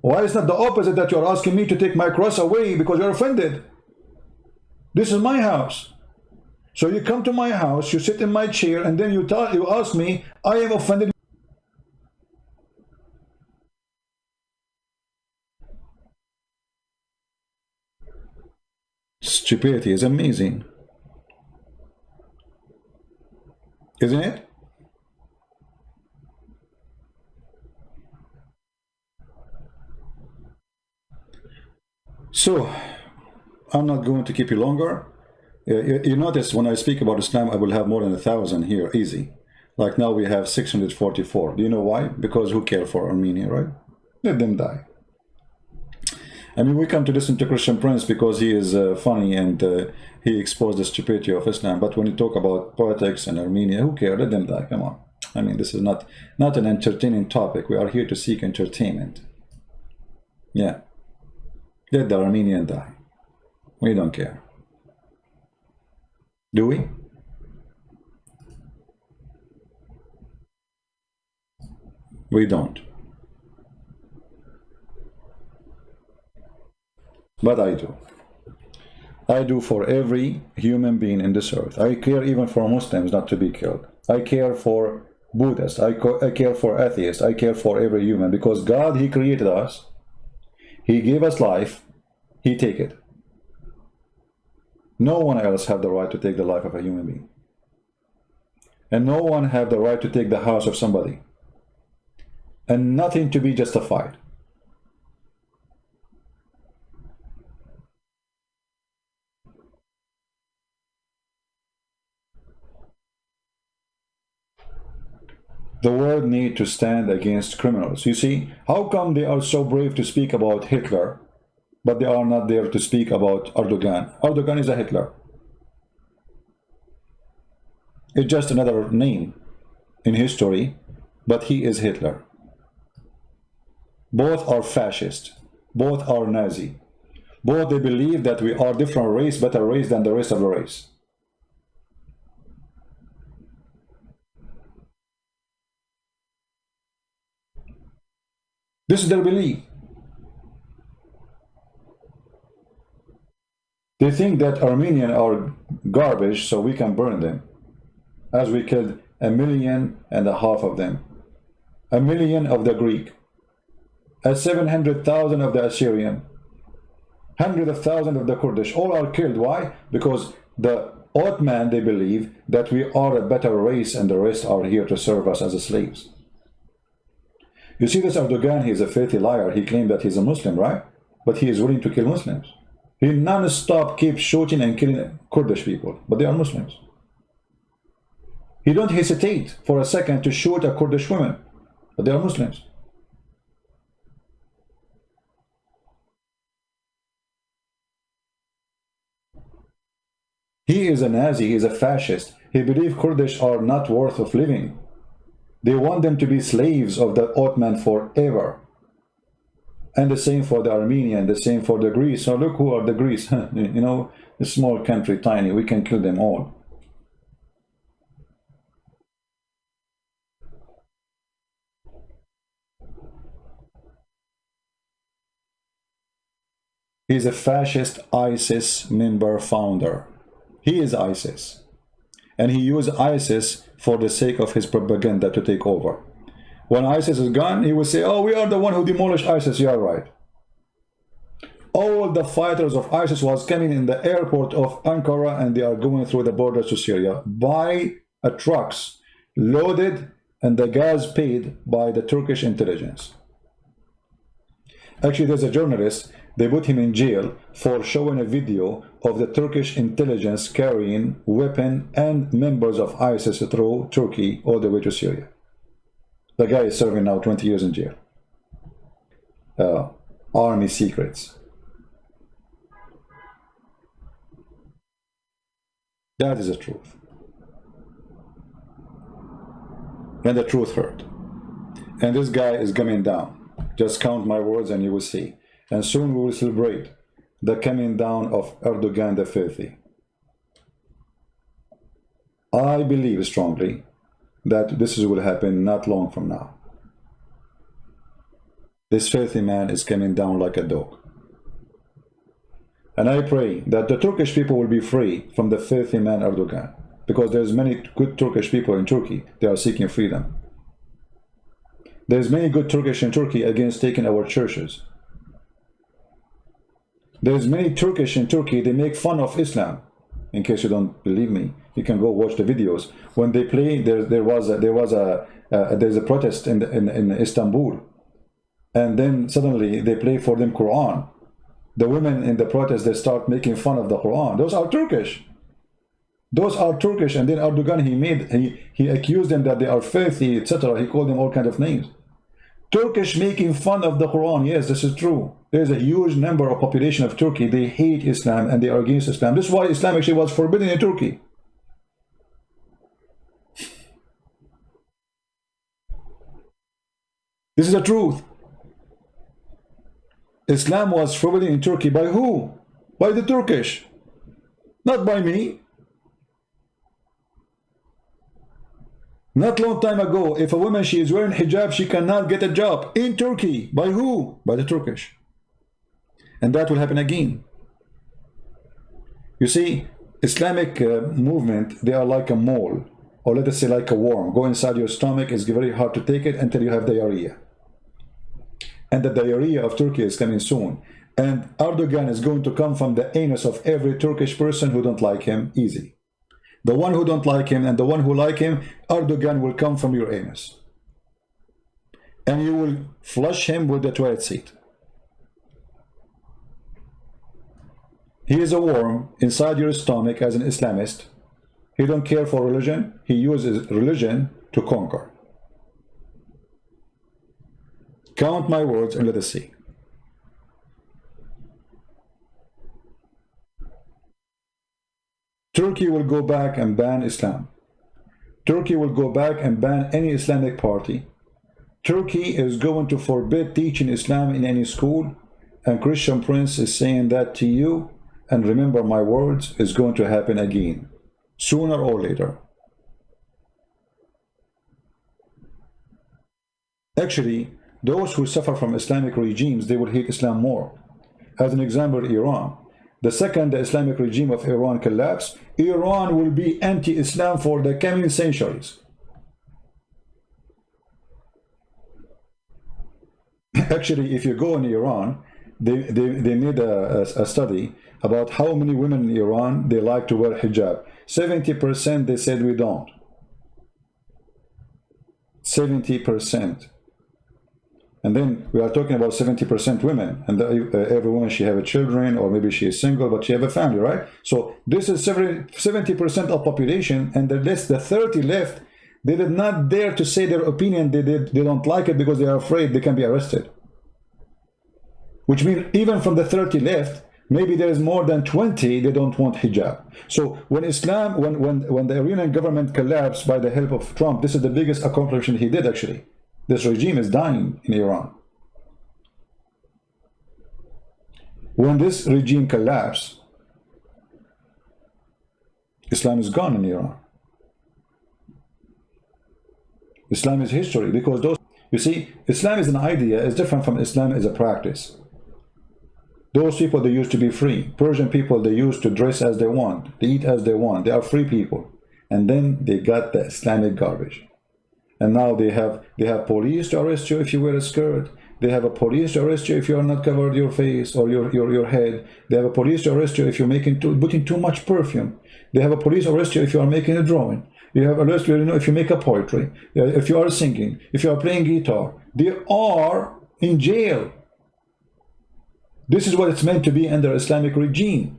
Why is not the opposite that you are asking me to take my cross away because you're offended? This is my house. So you come to my house, you sit in my chair, and then you ask me, I am offended. Stupidity is amazing, isn't it? So, I'm not going to keep you longer. You notice when I speak about Islam, I will have more than 1,000 here, easy. Like now we have 644. Do you know why? Because who cares for Armenia, right? Let them die. I mean, we come to listen to Christian Prince because he is funny and he exposed the stupidity of Islam. But when you talk about politics and Armenia, who cares? Let them die. Come on. I mean, this is not an entertaining topic. We are here to seek entertainment. Yeah. Let the Armenian die. We don't care. Do we? We don't. But I do. I do for every human being in this earth. I care even for Muslims not to be killed. I care for Buddhists. I care for atheists. I care for every human, because God, He created us. He gave us life. He take it. No one else have the right to take the life of a human being. And no one have the right to take the house of somebody. And nothing to be justified. The world need to stand against criminals. You see, how come they are so brave to speak about Hitler, but they are not there to speak about Erdogan? Erdogan is a Hitler. It's just another name in history, but he is Hitler. Both are fascist. Both are Nazi. Both they believe that we are different race, better race than the rest of the race. This is their belief. They think that Armenians are garbage, so we can burn them. As we killed 1.5 million of them. 1 million of the Greek. 700,000 of the Assyrian. Hundreds of thousands of the Kurdish. All are killed. Why? Because the Ottoman, they believe that we are a better race and the rest are here to serve us as slaves. You see, this Erdogan, he is a filthy liar. He claimed that he's a Muslim, right? But he is willing to kill Muslims. He non-stop keeps shooting and killing Kurdish people, but they are Muslims. He don't hesitate for a second to shoot a Kurdish woman, but they are Muslims. He is a Nazi, he is a fascist. He believes Kurdish are not worth of living. They want them to be slaves of the Ottoman forever. And the same for the Armenian, the same for the Greece. So look who are the Greece. You know, a small country, tiny, we can kill them all. He's a fascist ISIS member founder. He is ISIS. And he used ISIS for the sake of his propaganda to take over. When ISIS is gone, he will say, oh, we are the one who demolished ISIS. You are right. All the fighters of ISIS was coming in the airport of Ankara and they are going through the borders to Syria by trucks loaded and the gas paid by the Turkish intelligence. Actually, there's a journalist, they put him in jail for showing a video of the Turkish intelligence carrying weapons and members of ISIS through Turkey all the way to Syria. The guy is serving now 20 years in jail. Army secrets. That is the truth. And the truth hurt. And this guy is coming down. Just count my words and you will see. And soon we will celebrate the coming down of Erdogan the filthy. I believe strongly that this will happen not long from now. This filthy man is coming down like a dog. And I pray that the Turkish people will be free from the filthy man Erdogan. Because there's many good Turkish people in Turkey. They are seeking freedom. There's many good Turkish in Turkey against taking our churches. There's many Turkish in Turkey, they make fun of Islam. In case you don't believe me, you can go watch the videos. When they play, there's a protest in Istanbul, and then suddenly they play for them Quran. The women in the protest, they start making fun of the Quran. Those are Turkish. Those are Turkish, and then Erdogan, he accused them that they are filthy, etc. He called them all kinds of names. Turkish making fun of the Quran. Yes, this is true. There's a huge number of population of Turkey. They hate Islam and they are against Islam. This is why Islam actually was forbidden in Turkey. This is the truth. Islam was forbidden in Turkey by who? By the Turkish, not by me. Not long time ago, if a woman, she is wearing hijab, she cannot get a job in Turkey. By who? By the Turkish. And that will happen again. You see, Islamic movement, they are like a mole, or let us say like a worm. Go inside your stomach, it's very hard to take it until you have diarrhea. And the diarrhea of Turkey is coming soon. And Erdogan is going to come from the anus of every Turkish person who don't like him, easy. The one who don't like him and the one who like him, Erdogan will come from your anus. And you will flush him with the toilet seat. He is a worm inside your stomach as an Islamist. He don't care for religion. He uses religion to conquer. Count my words and let us see. Turkey will go back and ban Islam. Turkey will go back and ban any Islamic party. Turkey is going to forbid teaching Islam in any school. And Christian Prince is saying that to you. And remember my words, is going to happen again, sooner or later. Actually, those who suffer from Islamic regimes, they will hate Islam more. As an example, Iran. The second the Islamic regime of Iran collapse, Iran will be anti-Islam for the coming centuries. Actually, if you go in Iran, they made a study about how many women in Iran, they like to wear hijab. 70% they said we don't. 70%. And then we are talking about 70% women, and every woman, she have a children, or maybe she is single, but she have a family, right? So this is 70% of population, and the 30 left, they did not dare to say their opinion. They don't like it because they are afraid they can be arrested. Which means even from the 30 left, maybe there is more than 20 they don't want hijab. So when Islam, when the Iranian government collapsed by the help of Trump, this is the biggest accomplishment he did actually. This regime is dying in Iran. When this regime collapsed, Islam is gone in Iran. Islam is history, because those, you see, Islam is an idea, is different from Islam as a practice. Those people, they used to be free. Persian people, they used to dress as they want, they eat as they want, they are free people. And then they got the Islamic garbage. And now they have police to arrest you if you wear a skirt. They have a police to arrest you if you are not covered your face or your head. They have a police to arrest you if you're putting too much perfume. They have a police to arrest you if you are making a drawing. You have arrest you, if you make a poetry, if you are singing, if you are playing guitar. They are in jail. This is what it's meant to be under Islamic regime.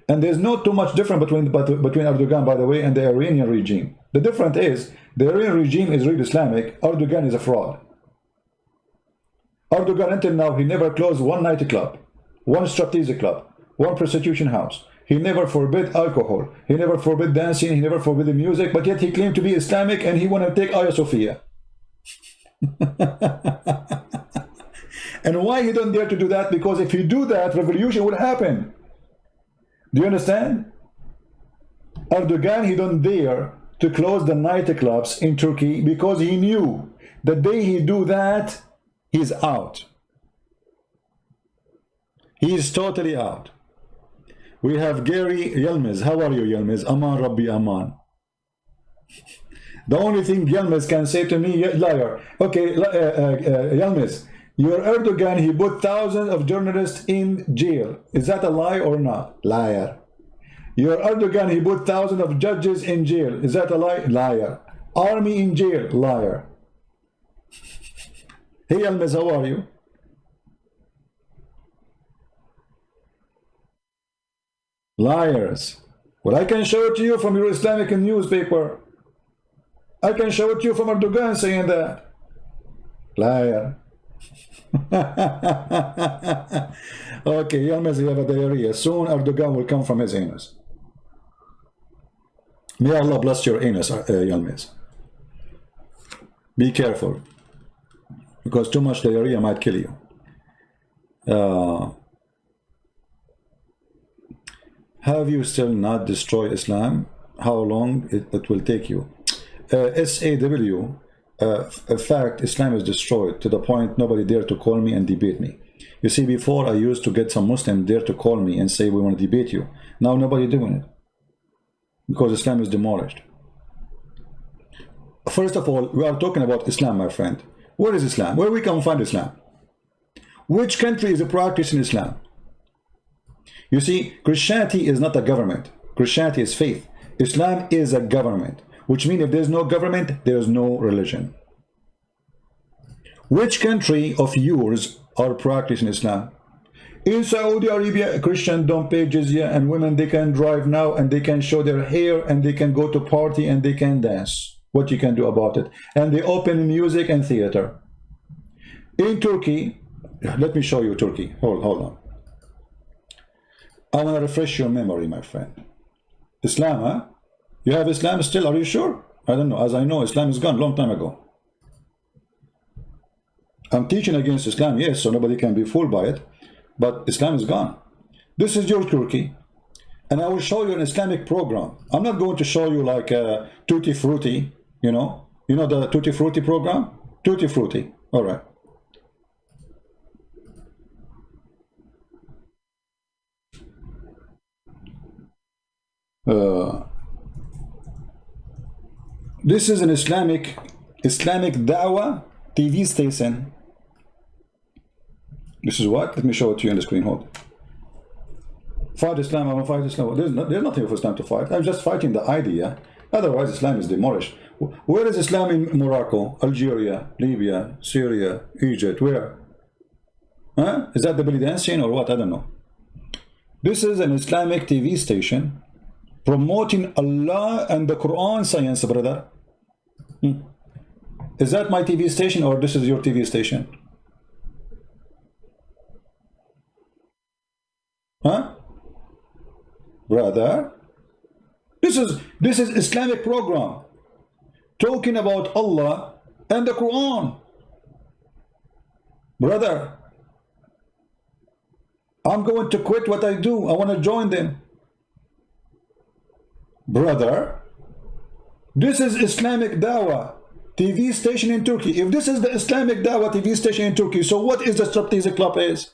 And there's not too much difference between Erdogan, by the way, and the Iranian regime. The difference is, the Iranian regime is really Islamic. Erdogan is a fraud. Erdogan, until now, he never closed one nightclub, one striptease club, one prostitution house. He never forbid alcohol. He never forbid dancing. He never forbid music. But yet he claimed to be Islamic, and he want to take Hagia Sophia. And why he don't dare to do that? Because if he do that, revolution will happen. Do you understand? Erdogan, he don't dare to close the nightclubs in Turkey because he knew the day he do that, he's out. He is totally out. We have Gary Yilmaz. How are you, Yilmaz? Aman Rabbi Aman. The only thing Yilmaz can say to me, liar. Okay, Yilmaz, your Erdogan, he put thousands of journalists in jail. Is that a lie or not? Liar. Your Erdogan, he put thousands of judges in jail. Is that a lie? Liar. Army in jail. Liar. Hey, Yilmaz, how are you? Liars. Well, I can show it to you from your Islamic newspaper. I can show it to you from Erdogan saying that. Liar. Okay, Yilmaz, you have a diarrhea. Soon Erdogan will come from his anus. May Allah bless your anus, Yilmaz. Be careful. because too much diarrhea might kill you. Have you still not destroyed Islam? How long it will take you? SAW, in fact, Islam is destroyed to the point nobody dare to call me and debate me. You see, before I used to get some Muslim dare to call me and say we want to debate you. Now nobody doing it because Islam is demolished. First of all, we are talking about Islam, my friend. Where is Islam? Where we can find Islam? Which country is practicing Islam? You see, Christianity is not a government. Christianity is faith. Islam is a government, which means if there's no government, there's no religion. Which country of yours are practicing Islam? In Saudi Arabia, Christians don't pay jizya, and women, they can drive now, and they can show their hair, and they can go to party, and they can dance. What you can do about it? And they open music and theater. In Turkey, let me show you Turkey. Hold on. I want to refresh your memory, my friend. Islam, huh? You have Islam still? Are you sure? I don't know. As I know, Islam is gone long time ago. I'm teaching against Islam, yes, so nobody can be fooled by it. But Islam is gone. This is your Turkey. And I will show you an Islamic program. I'm not going to show you like Tutti Frutti, you know. You know the Tutti Frutti program? Tutti Frutti. All right. This is an Islamic Dawah TV station. This is what? Let me show it to you on the screen. Hold. Fight Islam. I want to fight Islam. There's nothing for Islam to fight. I'm just fighting the idea. Otherwise, Islam is demolished. Where is Islam in Morocco, Algeria, Libya, Syria, Egypt? Where? Huh? Is that the belly dancing or what? I don't know. This is an Islamic TV station promoting Allah and the Quran science, brother. Is that my TV station or this is your TV station? Huh? Brother, this is Islamic program talking about Allah and the Quran. Brother, I'm going to quit what I do. I want to join them. Brother, this is Islamic Dawah TV station in Turkey. If this is the Islamic Dawah TV station in Turkey, so what is the Striptease Club is?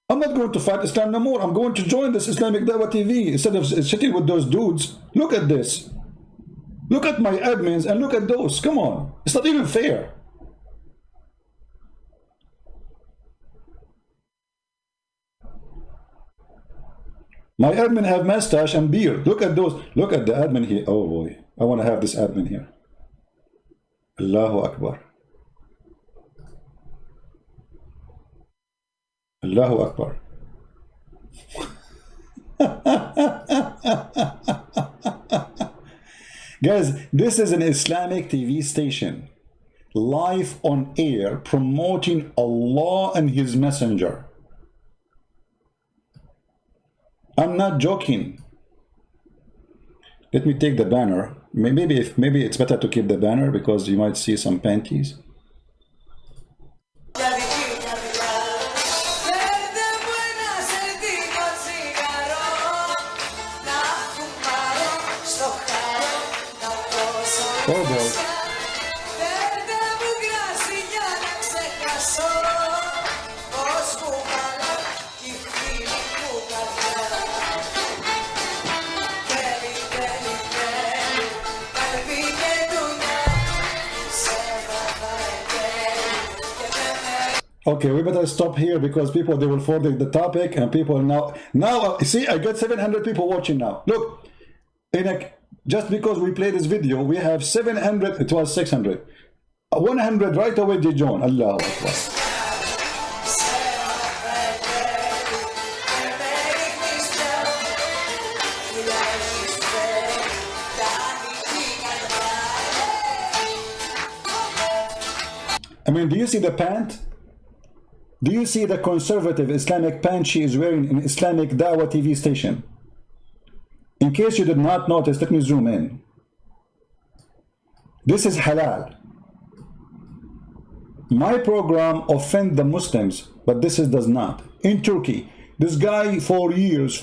I'm not going to fight Islam no more. I'm going to join this Islamic Dawah TV instead of sitting with those dudes. Look at this. Look at my admins and look at those. Come on. It's not even fair. My admin have mustache and beard. Look at those. Look at the admin here. Oh boy. I want to have this admin here. Allahu Akbar. Allahu Akbar. Guys, this is an Islamic TV station, live on air, promoting Allah and His Messenger. I'm not joking. Let me take the banner. Maybe it's better to keep the banner because you might see some panties. Oh boy. Okay, we better stop here because people, they will forward the topic and people now see, I got 700 people watching now. Look, just because we play this video, we have 700, it was 600. 100 right away they join. Allahu Akbar. I mean, do you see the pant? Do you see the conservative Islamic pant she is wearing in Islamic Dawah TV station? In case you did not notice, let me zoom in. This is halal. My program offends the Muslims, but this does not. In Turkey, this guy for years,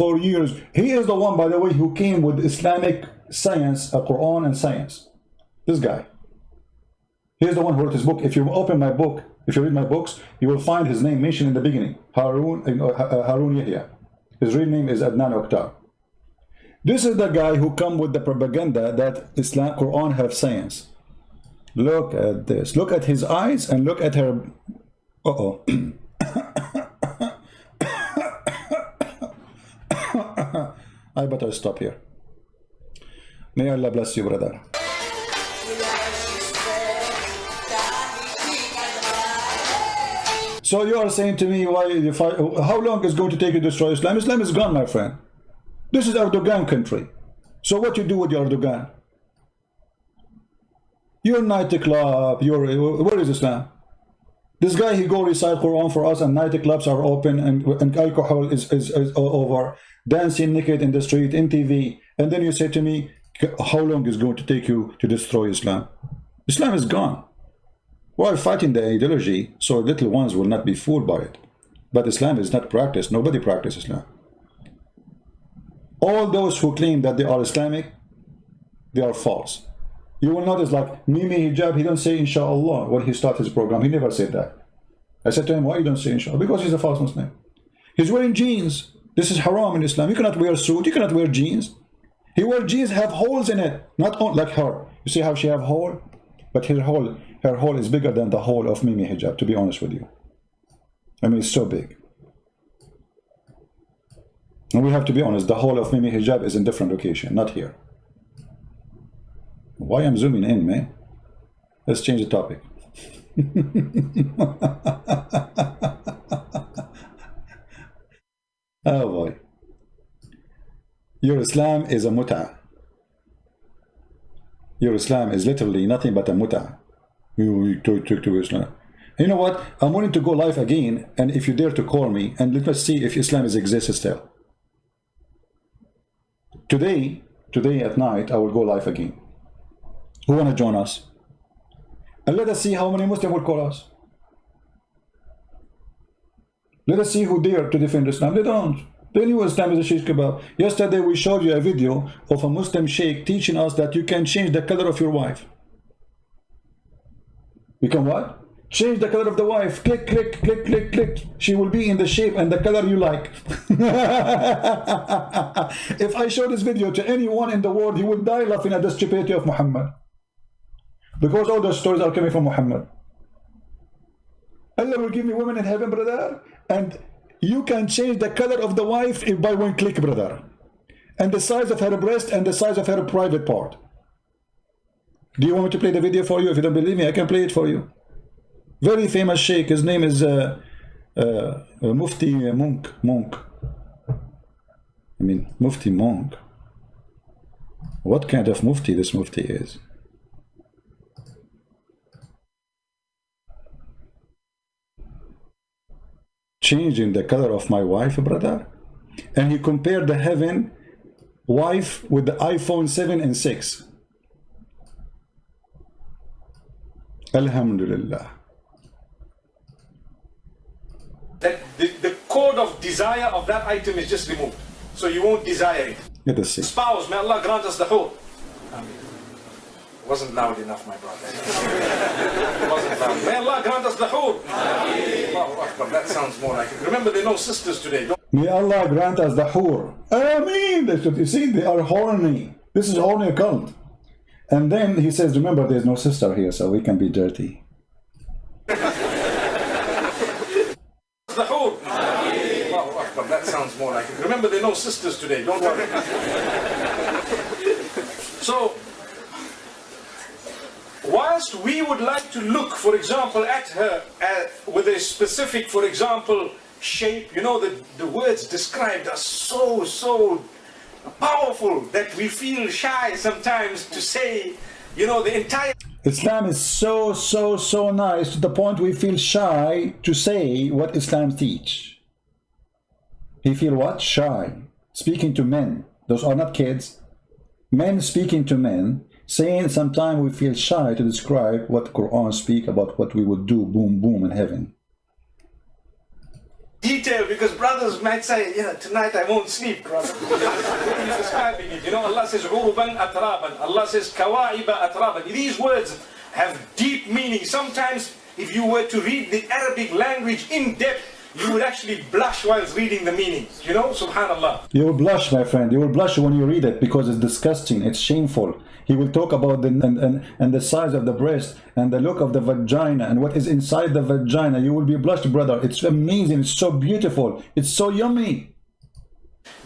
he is the one, by the way, who came with Islamic science, Quran and science. This guy. He's the one who wrote his book. If you open my book, if you read my books, you will find his name mentioned in the beginning. Harun Yahya. His real name is Adnan Oktar. This is the guy who come with the propaganda that Islam, Quran have science. Look at this. Look at his eyes and look at her. Uh-oh. I better stop here. May Allah bless you, brother. So you are saying to me, how long is it going to take you to destroy Islam? Islam is gone, my friend. This is Erdogan country. So what you do with your Erdogan? Your nightclub, where is Islam? This guy, he go recite Quran for us and nightclubs are open and alcohol is over. Dancing naked in the street, in TV. And then you say to me, how long is it going to take you to destroy Islam? Islam is gone. We are fighting the ideology so little ones will not be fooled by it. But Islam is not practiced. Nobody practices Islam. All those who claim that they are Islamic, they are false. You will notice like Mimi Hijab, he don't say inshallah when he started his program. He never said that. I said to him, why you don't say inshallah? Because he's a false Muslim. He's wearing jeans. This is haram in Islam. You cannot wear a suit. You cannot wear jeans. He wears jeans have holes in it. Not like her. You see how she have hole? But her hole is bigger than the hole of Mimi Hijab, to be honest with you. I mean, it's so big. And we have to be honest, the hole of Mimi Hijab is in different location, not here. Why I'm zooming in, man? Let's change the topic. Oh boy. Your Islam is a mut'ah. Your Islam is literally nothing but a mut'ah. You talk to Islam. You know what? I'm willing to go live again, and if you dare to call me, and let us see if Islam exists still. Today at night, I will go live again. Who want to join us? And let us see how many Muslims will call us. Let us see who dare to defend Islam. They don't. They knew Islam is a shish kebab. Yesterday we showed you a video of a Muslim sheikh teaching us that you can change the color of your wife. You can what? Change the color of the wife. Click, click, click, click, click. She will be in the shape and the color you like. If I show this video to anyone in the world, he will die laughing at the stupidity of Muhammad. Because all those stories are coming from Muhammad. Allah will give me women in heaven, brother. And you can change the color of the wife by one click, brother. And the size of her breast and the size of her private part. Do you want me to play the video for you? If you don't believe me, I can play it for you. Very famous sheikh. His name is Mufti Monk. I mean, Mufti Monk. What kind of Mufti this Mufti is? Changing the color of my wife, brother. And he compared the heaven wife with the iPhone 7 and 6. Alhamdulillah. That the code of desire of that item is just removed. So you won't desire it. Let us see. Spouse, may Allah grant us the whole. Wasn't loud enough, my brother. Wasn't loud. May Allah grant us the whole. That sounds more like it. Remember, there are no sisters today. May Allah grant us the hur. Ameen. That's what you see. They are horny. This is horny cult. And then he says, remember, there's no sister here, so we can be dirty. The whole. That sounds more like it. Remember, there are no sisters today. Don't worry. So, whilst we would like to look, for example, at her with a specific, for example, shape, you know, the words described are so powerful that we feel shy sometimes to say, you know, the entire... Islam is so nice to the point we feel shy to say what Islam teach. He feel what? Shy. Speaking to men. Those are not kids. Men speaking to men, saying sometimes we feel shy to describe what the Quran speak about what we would do, boom, boom, in heaven. Detail, because brothers might say, you know, tonight I won't sleep, brother. He's describing it. You know, Allah says, Uruban atraban. Allah says, Kawa'iba atraban. These words have deep meaning. Sometimes, if you were to read the Arabic language in depth, you would actually blush whilst reading the meanings. You know, subhanallah. You will blush, my friend. You will blush when you read it because it's disgusting. It's shameful. He will talk about the size of the breast and the look of the vagina and what is inside the vagina. You will be blushed, brother. It's amazing. It's so beautiful. It's so yummy.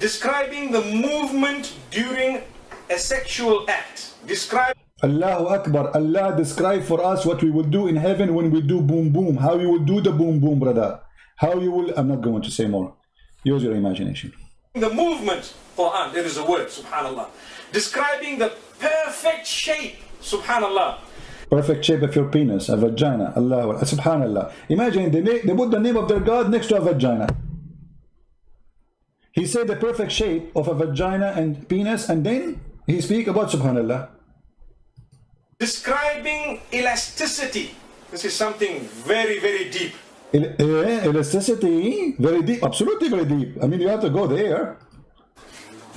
Describing the movement during a sexual act. Describe. Allahu Akbar. Allah describe for us what we will do in heaven when we do boom boom. How you will do the boom boom, brother. How you will. I'm not going to say more. Use your imagination. The movement, Quran, there is a word, subhanallah. Describing the perfect shape, subhanallah. Perfect shape of your penis, a vagina, Allah, subhanallah. Imagine they put the name of their God next to a vagina. He said the perfect shape of a vagina and penis, and then he speak about subhanallah. Describing elasticity. This is something very, very deep. Elasticity, very deep, absolutely very deep. I mean, you have to go there.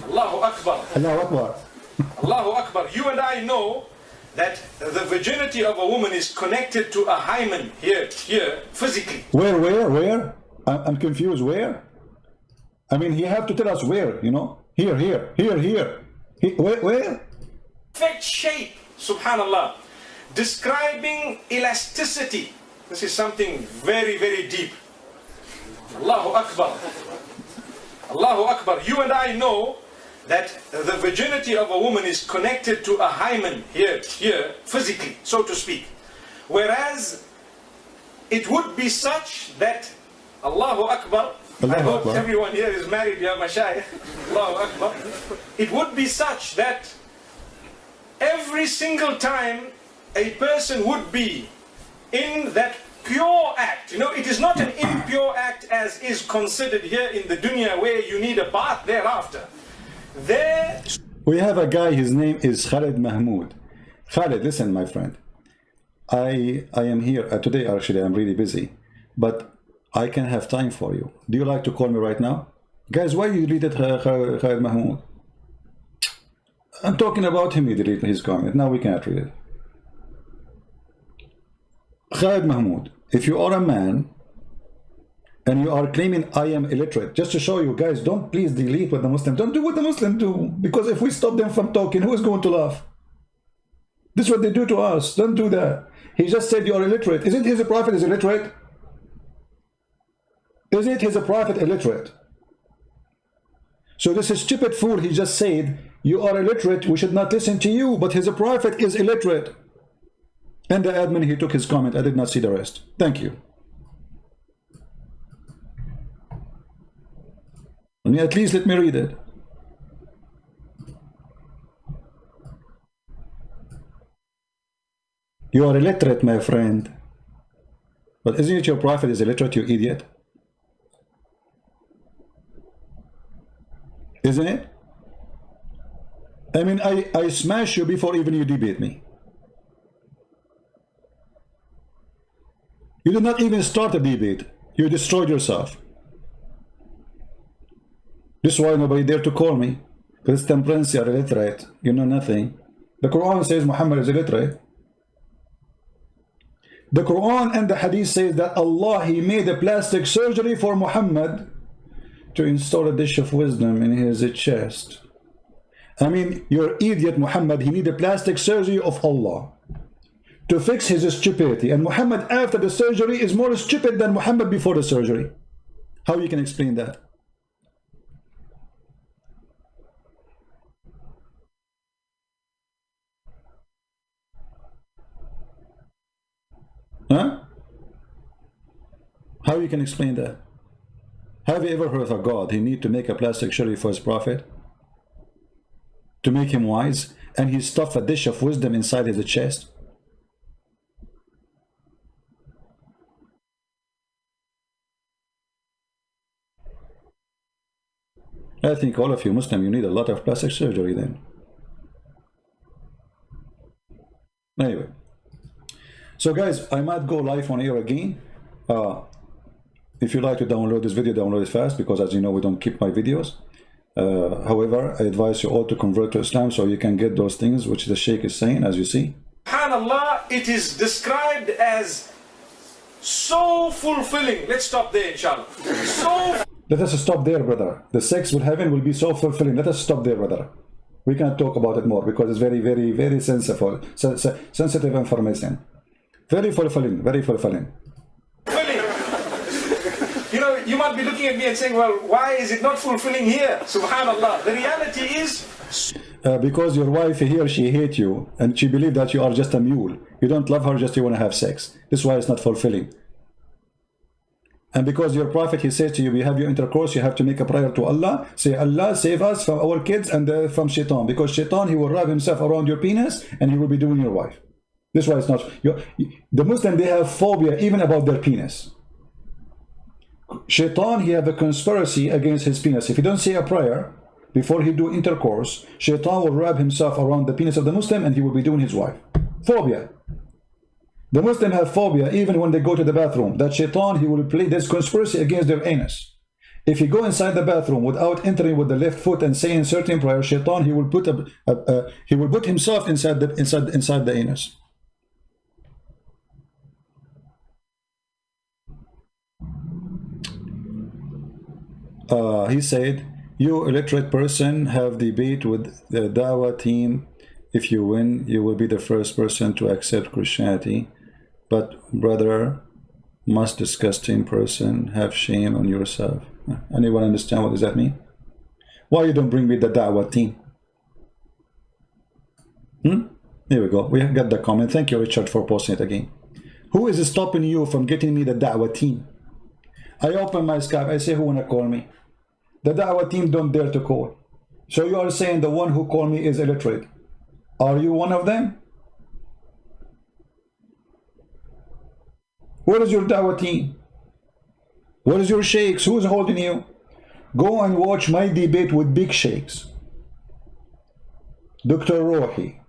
Allahu Akbar. Allahu Akbar. Allahu Akbar. You and I know that the virginity of a woman is connected to a hymen here, physically. Where? I'm confused. Where? I mean, he have to tell us where, you know? Here. Where? Perfect shape, subhanallah. Describing elasticity. This is something very, very deep. Allahu Akbar. Allahu Akbar. You and I know that the virginity of a woman is connected to a hymen here, physically, so to speak. Whereas it would be such that, Allahu Akbar, I hope everyone here is married, ya mashayikh, Allahu Akbar. It would be such that every single time a person would be in that pure act, you know, it is not an impure act as is considered here in the dunya where you need a bath thereafter. There we have a guy, his name is Khalid Mahmoud. Khalid, listen, my friend. I am here today. Actually, I'm really busy, but I can have time for you. Do you like to call me right now? Guys, why you deleted Khalid Mahmoud? I'm talking about him. He deleted his comment. Now we can't read it. Khalid Mahmoud, if you are a man and you are claiming I am illiterate, just to show you guys, don't please delete what the Muslims, don't do what the Muslims do, because if we stop them from talking, who is going to laugh? This is what they do to us. Don't do that. He just said you are illiterate. Isn't his prophet is illiterate? Isn't his prophet illiterate? So this is stupid fool. He just said you are illiterate, we should not listen to you, but his prophet is illiterate. And the admin, he took his comment. I did not see the rest. Thank you. At least let me read it. You are illiterate, my friend. But isn't it your prophet is illiterate, you idiot? Isn't it? I mean, I smash you before even you debate me. You did not even start a debate. You destroyed yourself. This is why nobody dare to call me. Christian Prince, you are illiterate. You know nothing. The Quran says Muhammad is illiterate. The Quran and the Hadith says that Allah, He made a plastic surgery for Muhammad to install a dish of wisdom in his chest. I mean, your idiot Muhammad, he need a plastic surgery of Allah to fix his stupidity. And Muhammad after the surgery is more stupid than Muhammad before the surgery. How you can explain that? Huh? How you can explain that? Have you ever heard of a God? He need to make a plastic surgery for his prophet to make him wise, and he stuffed a dish of wisdom inside his chest. I think all of you Muslim, you need a lot of plastic surgery then. Anyway, so guys, I might go live on air again. If you like to download this video, download it fast, because as you know, we don't keep my videos. However, I advise you all to convert to Islam so you can get those things which the Sheikh is saying, as you see. SubhanAllah, it is described as so fulfilling. Let's stop there, inshallah. So let us stop there, brother. The sex with heaven will be so fulfilling. Let us stop there, brother. We can talk about it more because it's very, very, very sensitive information. Very fulfilling, very fulfilling. You know, you might be looking at me and saying, well, why is it not fulfilling here? Subhanallah. The reality is... because your wife here, she hates you, and she believes that you are just a mule. You don't love her, just you want to have sex. This is why it's not fulfilling. And because your prophet, he says to you, we have your intercourse, you have to make a prayer to Allah. Say, Allah, save us from our kids and from shaitan. Because shaitan, he will wrap himself around your penis and he will be doing your wife. This is why it's not... the Muslim, they have phobia even about their penis. Shaitan, he have a conspiracy against his penis. If he don't say a prayer before he do intercourse, shaitan will wrap himself around the penis of the Muslim and he will be doing his wife. Phobia. The Muslim have phobia even when they go to the bathroom. That shaitan, he will play this conspiracy against their anus. If you go inside the bathroom without entering with the left foot and saying certain prayer, shaitan, he will put himself inside the anus. He said, you illiterate person have debate with the Dawah team. If you win, you will be the first person to accept Christianity. But brother, most disgusting person, have shame on yourself. Anyone understand what does that mean? Why you don't bring me the Dawah team? Here we go. We have got the comment. Thank you, Richard, for posting it again. Who is stopping you from getting me the Dawah team? I open my Skype. I say, who wanna call me? The Dawah team don't dare to call. So you are saying the one who called me is illiterate. Are you one of them? Where is your Dawah team? Where is your sheikhs? Who's holding you? Go and watch my debate with big sheikhs. Dr. Rohi,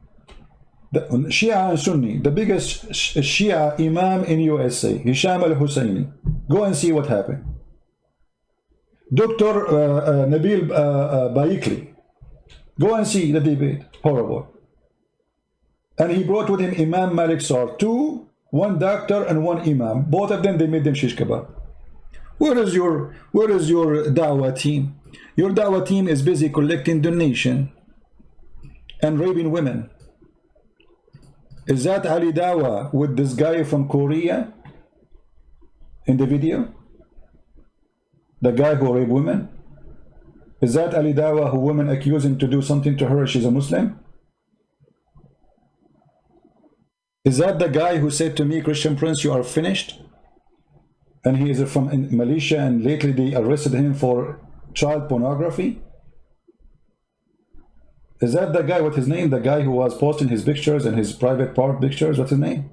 the Shia and Sunni, the biggest Shia Imam in USA, Hisham al-Husseini. Go and see what happened. Dr. Nabil Baikli. Go and see the debate. Horrible. And he brought with him Imam Malik Sar. One doctor and one imam. Both of them, they made them shish kebab. Where is your Dawah team? Your Dawah team is busy collecting donation and raping women. Is that Ali Dawah with this guy from Korea in the video? The guy who raped women? Is that Ali Dawah who women accuse him to do something to her? She's a Muslim? Is that the guy who said to me, Christian Prince, you are finished? And he is from Malaysia and lately they arrested him for child pornography? Is that the guy, what's his name? The guy who was posting his pictures and his private part pictures, what's his name?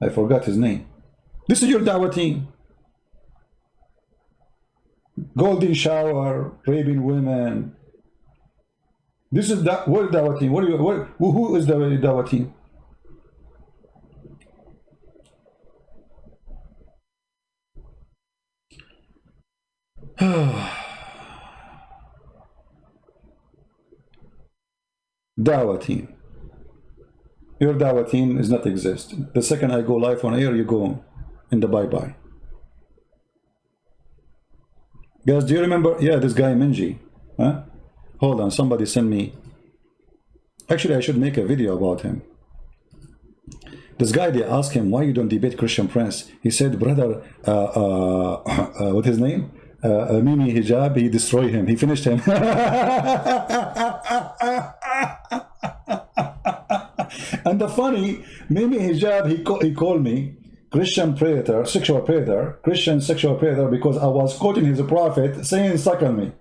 I forgot his name. This is your Dawah team. Golden shower, raping women. This is what Dawah team? Who is the Dawah team? Dawah team. Your Dawah team does not exist. The second I go live on air, you go in the bye-bye. Guys, do you remember? Yeah, this guy Minji. Huh? Hold on, somebody send me. Actually, I should make a video about him. This guy, they asked him, why you don't debate Christian Prince? He said, brother, what's his name? Mimi Hijab, he destroyed him. He finished him. And the funny, Mimi Hijab, he called me Christian predator, sexual predator, Christian sexual predator, because I was quoting his prophet saying, suck on me.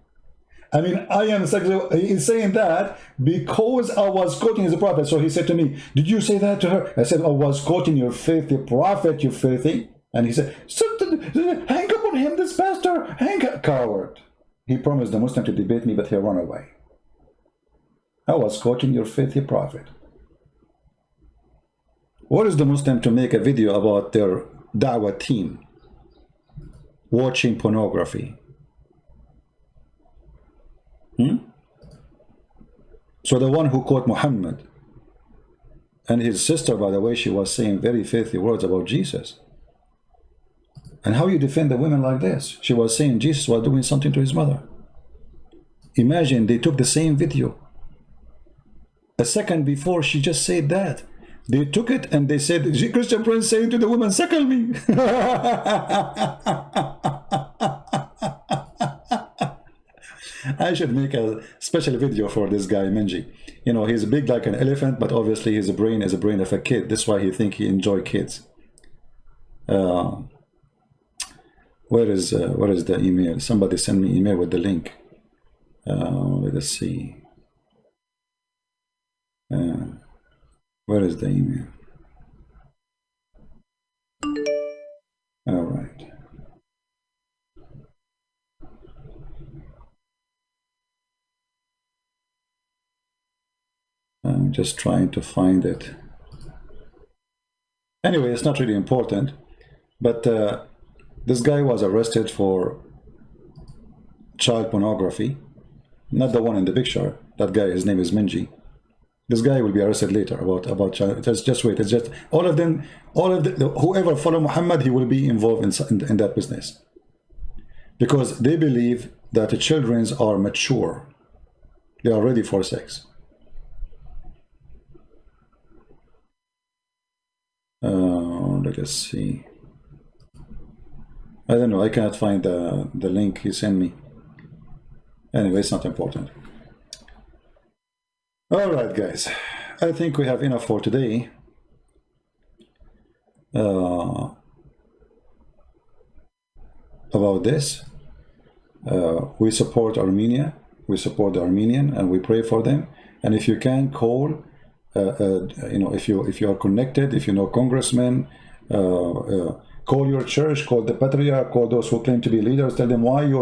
I mean, I am sexual. He's saying that because I was quoting his prophet. So he said to me, did you say that to her? I said, I was quoting your filthy prophet, you filthy. And he said, hang up on him, this pastor, hang up, coward. He promised the Muslim to debate me, but he ran away. I was quoting your faithful prophet. What is the Muslim to make a video about their da'wah team watching pornography? So the one who quote Muhammad, and his sister, by the way, she was saying very faithful words about Jesus. And how you defend the women like this? She was saying Jesus was doing something to his mother. Imagine they took the same video. A second before she just said that. They took it and they said, Christian Prince saying to the woman, suckle me. I should make a special video for this guy, Menji. You know, he's big like an elephant, but obviously his brain is a brain of a kid. That's why he thinks he enjoys kids. Where is the email? Somebody send me email with the link. Let us see. Where is the email? All right. I'm just trying to find it. Anyway, it's not really important, but this guy was arrested for child pornography. Not the one in the picture. That guy, his name is Menji. This guy will be arrested later about child. Just wait. It's just all of them. Whoever follow Muhammad, he will be involved in that business, because they believe that the children are mature. They are ready for sex. Let us see. I don't know. I cannot find the link he sent me. Anyway, it's not important. All right, guys. I think we have enough for today. About this. We support Armenia. We support the Armenian, and we pray for them. And if you can call, you know, if you are connected, if you know congressmen, call your church, call the patriarch, call those who claim to be leaders. Tell them why you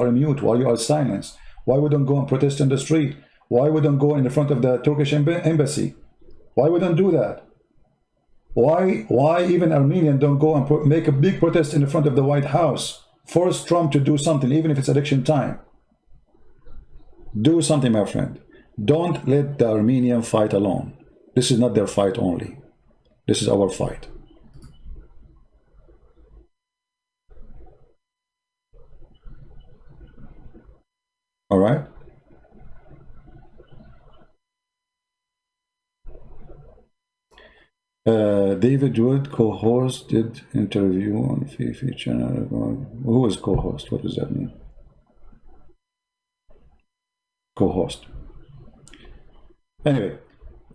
are mute, why you are silenced, why we don't go and protest in the street, why we don't go in the front of the Turkish embassy, why we don't do that, why even Armenians don't go and make a big protest in the front of the White House, force Trump to do something, even if it's election time. Do something, my friend. Don't let the Armenian fight alone. This is not their fight only. This is our fight. All right. David Wood co-hosted interview on Fifi channel. Who is co-host? What does that mean? Co-host. Anyway,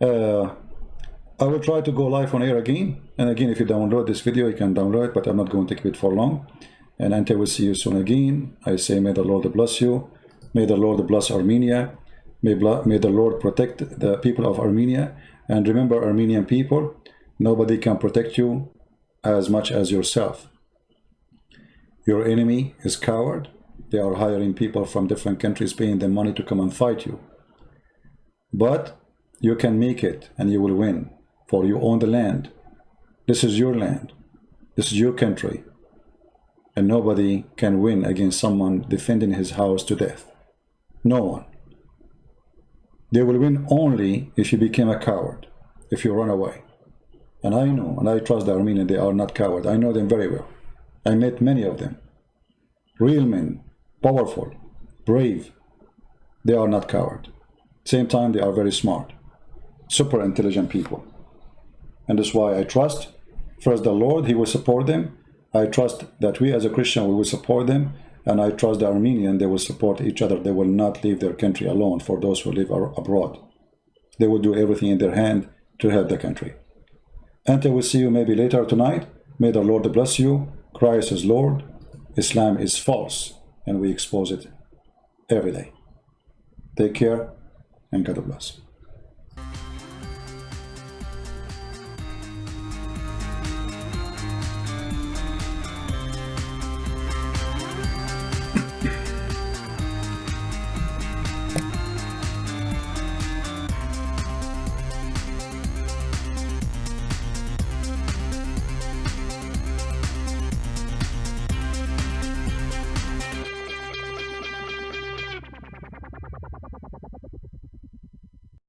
I will try to go live on air again. And again, if you download this video, you can download it, but I'm not going to keep it for long. And until we see you soon again, I say, may the Lord bless you. May the Lord bless Armenia. May the Lord protect the people of Armenia. And remember, Armenian people, nobody can protect you as much as yourself. Your enemy is coward. They are hiring people from different countries, paying them money to come and fight you. But you can make it and you will win, for you own the land. This is your land. This is your country. And nobody can win against someone defending his house to death. No one. They will win only if you become a coward, if you run away. And I know, and I trust the Armenian, they are not cowards. I know them very well. I met many of them. Real men, powerful, brave. They are not cowards. Same time, they are very smart, super intelligent people. And that's why I trust, first the Lord, He will support them. I trust that we as a Christian, we will support them. And I trust the Armenian, they will support each other. They will not leave their country alone for those who live abroad. They will do everything in their hand to help the country. Until we see you maybe later tonight, may the Lord bless you. Christ is Lord. Islam is false. And we expose it every day. Take care and God bless.